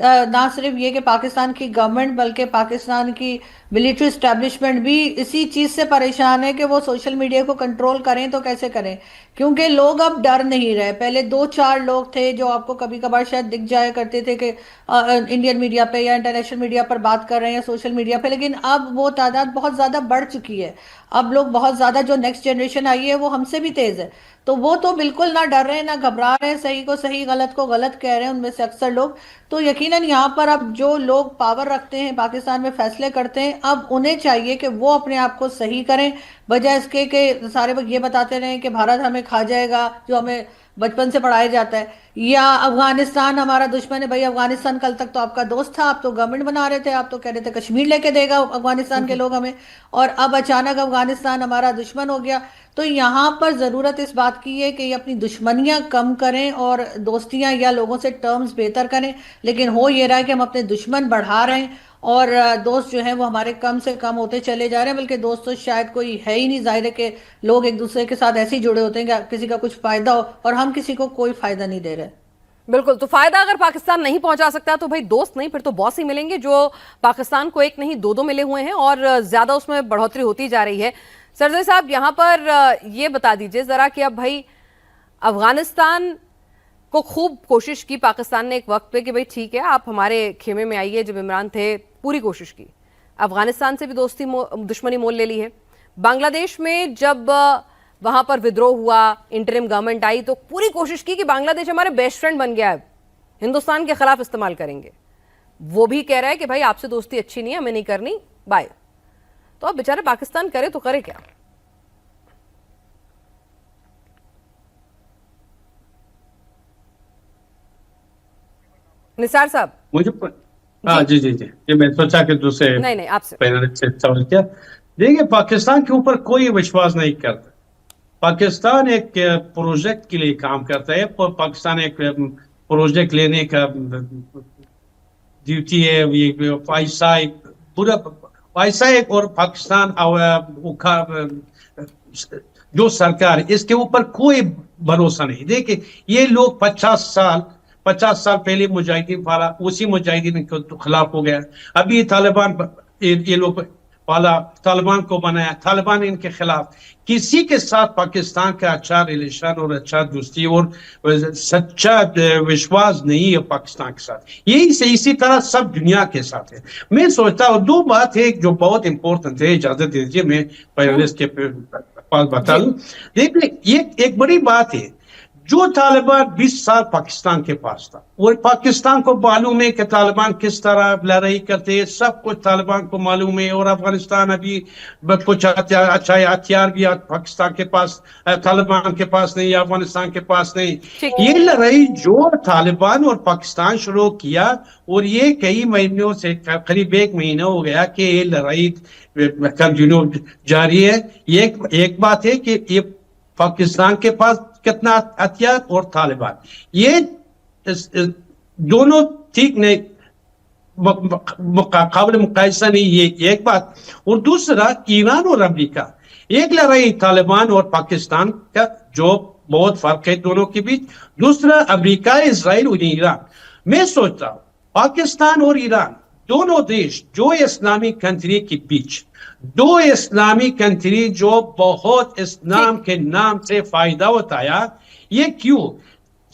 ना सिर्फ ये कि पाकिस्तान की गवर्नमेंट बल्कि पाकिस्तान की मिलिट्री इस्टेब्लिशमेंट भी इसी चीज़ से परेशान है कि वो सोशल मीडिया को कंट्रोल करें तो कैसे करें, क्योंकि लोग अब डर नहीं रहे। पहले 2-4 लोग थे जो आपको कभी कभार शायद दिख जाया करते थे कि इंडियन मीडिया पे या इंटरनेशनल मीडिया पर बात कर रहे हैं या सोशल मीडिया पे, लेकिन अब वो तादाद बहुत ज़्यादा बढ़ चुकी है। अब लोग बहुत ज़्यादा, जो नेक्स्ट जनरेशन आई है वो हमसे भी तेज़ है, तो वो तो बिल्कुल ना डर रहे हैं ना घबरा रहे हैं, सही को सही गलत को गलत कह रहे हैं उनमें से अक्सर लोग। तो यकीनन यहाँ पर अब जो लोग पावर रखते हैं, पाकिस्तान में फैसले करते हैं, अब उन्हें चाहिए कि वो अपने आप को सही करें, बजाय इसके कि सारे वक्त ये बताते रहें कि भारत हमें खा जाएगा, जो हमें बचपन से पढ़ाया जाता है, या अफगानिस्तान हमारा दुश्मन है। भाई अफगानिस्तान कल तक तो आपका दोस्त था, आप तो गवर्नमेंट बना रहे थे, आप तो कह रहे थे कश्मीर लेके देगा अफगानिस्तान के लोग हमें, और अब अचानक अफगानिस्तान हमारा दुश्मन हो गया। तो यहाँ पर ज़रूरत इस बात की है कि ये अपनी दुश्मनियाँ कम करें और दोस्तियाँ या लोगों से टर्म्स बेहतर करें। लेकिन हो ये रहा है कि हम अपने दुश्मन बढ़ा रहे हैं और दोस्त जो हैं वो हमारे कम से कम होते चले जा रहे हैं, बल्कि दोस्त तो शायद कोई है ही नहीं। जाहिर है कि लोग एक दूसरे के साथ ऐसे ही जुड़े होते हैं कि किसी का कुछ फायदा हो, और हम किसी को कोई फायदा नहीं दे रहे। बिल्कुल, तो फायदा अगर पाकिस्तान नहीं पहुंचा सकता तो भाई दोस्त नहीं, फिर तो बॉस ही मिलेंगे, जो पाकिस्तान को एक नहीं 2-2 मिले हुए हैं और ज्यादा उसमें बढ़ोतरी होती जा रही है। सरजई साहब, यहाँ पर ये बता दीजिए जरा कि अब भाई अफगानिस्तान को खूब कोशिश की पाकिस्तान ने एक वक्त पे कि भाई ठीक है आप हमारे खेमे में आइए, जब इमरान थे पूरी कोशिश की, अफगानिस्तान से भी दुश्मनी मोल ले ली है। बांग्लादेश में जब वहां पर विद्रोह हुआ, इंटरिम गवर्नमेंट आई, तो पूरी कोशिश की कि बांग्लादेश हमारे बेस्ट फ्रेंड बन गया है, हिंदुस्तान के खिलाफ इस्तेमाल करेंगे। वो भी कह रहा है कि भाई आपसे दोस्ती अच्छी नहीं है, हमें नहीं करनी, बाय। तो अब बेचारे पाकिस्तान करे तो करे क्या? निसार साहब, मुझे हाँ जी जी जी, ये मैं सोचा कि दूसरे नहीं आपसे पैनल से सवाल किया। देखिए, पाकिस्तान के ऊपर कोई विश्वास नहीं करता। पाकिस्तान एक प्रोजेक्ट के लिए काम करता है, पाकिस्तान एक प्रोजेक्ट लेने का ड्यूटी है, ये पैसा पूरा पैसा एक, और पाकिस्तान जो सरकार, इसके ऊपर कोई भरोसा नहीं। देखिए, ये लोग 50 साल पहले मुजाहिदीन पाला, उसी मुजाहिदीन के खिलाफ हो गया। अभी तालिबान, ये लोग पाला, तालिबान को बनाया, तालिबान इनके खिलाफ। किसी के साथ पाकिस्तान का अच्छा रिलेशन और अच्छा दोस्ती और सच्चा विश्वास नहीं है पाकिस्तान के साथ। यही से इसी तरह सब दुनिया के साथ है। मैं सोचता हूँ दो बात है जो बहुत इंपॉर्टेंट है, इजाजत दीजिए मैं पैनलिस्ट के पास बता दूं। देखिए, ये एक बड़ी बात है, जो तालिबान 20 साल पाकिस्तान के पास था, और पाकिस्तान को मालूम है कि तालिबान किस तरह लड़ाई करते हैं, सब कुछ तालिबान को मालूम है। और अफगानिस्तान अभी कुछ अच्छा हथियार भी पाकिस्तान के पास, तालिबान के पास नहीं, अफगानिस्तान के पास नहीं। ये लड़ाई जो तालिबान और पाकिस्तान शुरू किया, और ये कई महीनों से, करीब 1 महीना हो गया कि ये लड़ाई कंटिन्यू जारी है। एक बात है कि ये पाकिस्तान के पास कितना हथियार और तालिबान, ये दोनों ठीक नहीं, काबिल मुकायसा नहीं, ये एक बात। और दूसरा, ईरान और अमेरिका, एक लड़ाई तालिबान और पाकिस्तान का जो बहुत फर्क है दोनों के बीच। दूसरा, अमेरिका, इजराइल और ईरान। मैं सोचता हूँ पाकिस्तान और ईरान दोनों देश जो इस्लामिक कंट्री के बीच, दो इस्लामिक कंट्री जो बहुत इस्लाम के नाम से फायदा उठाया, ये क्यों?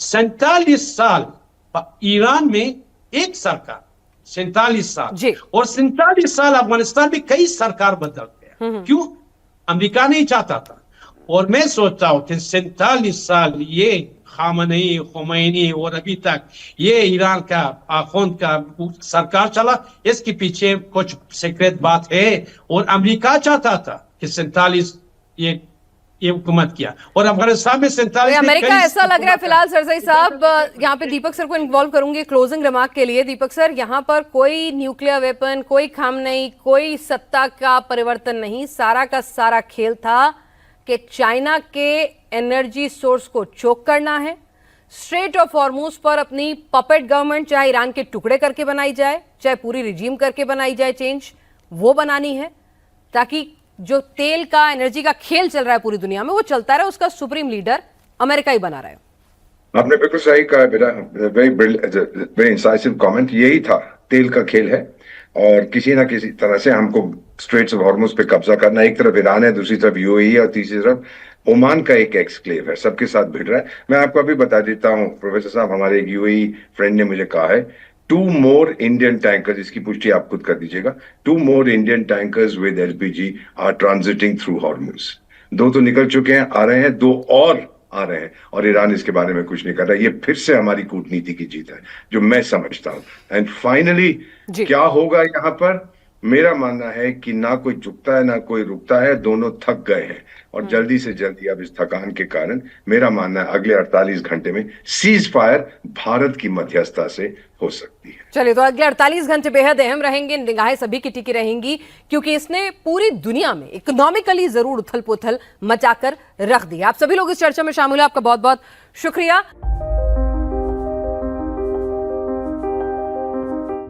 47 साल ईरान में एक सरकार, 47 साल, और 47 साल अफगानिस्तान में कई सरकार बदल गया। क्यों? अमेरिका नहीं चाहता था। और मैं सोचता हूँ कि 47 साल ये खामनेई, खुमैनी और अभी तक ये ईरान का आखुंद का सरकार चला, इसके पीछे कुछ सीक्रेट बात है। और अमेरिका चाहता था कि 47 ये हुकूमत किया, और अफगानिस्तान में 47। अमेरिका ऐसा लग रहा है फिलहाल। सरसई साहब, यहाँ पे दीपक सर को इन्वॉल्व करूंगी क्लोजिंग रिमार्क के लिए। दीपक सर, यहाँ पर कोई न्यूक्लियर वेपन, कोई खामनेई, कोई सत्ता का परिवर्तन नहीं, सारा का सारा खेल था कि चाइना के एनर्जी सोर्स को चोक करना है। स्ट्रेट ऑफ हॉर्मुज पर अपनी पपेट गवर्नमेंट, चाहे ईरान के टुकड़े करके बनाई जाए, चाहे पूरी रिजीम करके बनाई जाए चेंज, वो बनानी है, ताकि जो तेल का, एनर्जी का खेल चल रहा है पूरी दुनिया में, वो चलता रहे। उसका सुप्रीम लीडर अमेरिका ही बना रहा है। आपने बिल्कुल सही कहा बेटा, वेरी इंसाइसिव कमेंट। यही था, तेल का खेल है, और किसी ना किसी तरह से हमको स्ट्रेट्स ऑफ हॉर्मुज पे कब्जा करना। एक तरफ ईरान है, दूसरी तरफ यूएई है, और तीसरी तरफ ओमान का एक एक्सक्लेव है, सबके साथ भिड़ रहा है। मैं आपको अभी बता देता हूं प्रोफेसर साहब, हमारे एक यूएई फ्रेंड ने मुझे कहा है 2 more इंडियन टैंकर्स, इसकी पुष्टि आप खुद कर दीजिएगा, 2 more Indian tankers with LPG are transiting through Hormuz. 2 तो निकल चुके हैं, आ रहे हैं, 2 और आ रहे हैं, और ईरान इसके बारे में कुछ नहीं कर रहा। ये फिर से हमारी कूटनीति की जीत है, जो मैं समझता हूं। एंड फाइनली क्या होगा यहाँ पर? मेरा मानना है कि ना कोई झुकता है ना कोई रुकता है, दोनों थक गए हैं, और जल्दी से जल्दी अब इस थकान के कारण मेरा मानना है अगले 48 घंटे में सीज फायर भारत की मध्यस्थता से हो सकती है। चलिए, तो अगले 48 घंटे बेहद अहम रहेंगे, निगाहें सभी की टिकी रहेंगी, क्योंकि इसने पूरी दुनिया में इकोनॉमिकली जरूर उथल पुथल मचाकर रख दी। आप सभी लोग इस चर्चा में शामिल हुए, आपका बहुत बहुत शुक्रिया।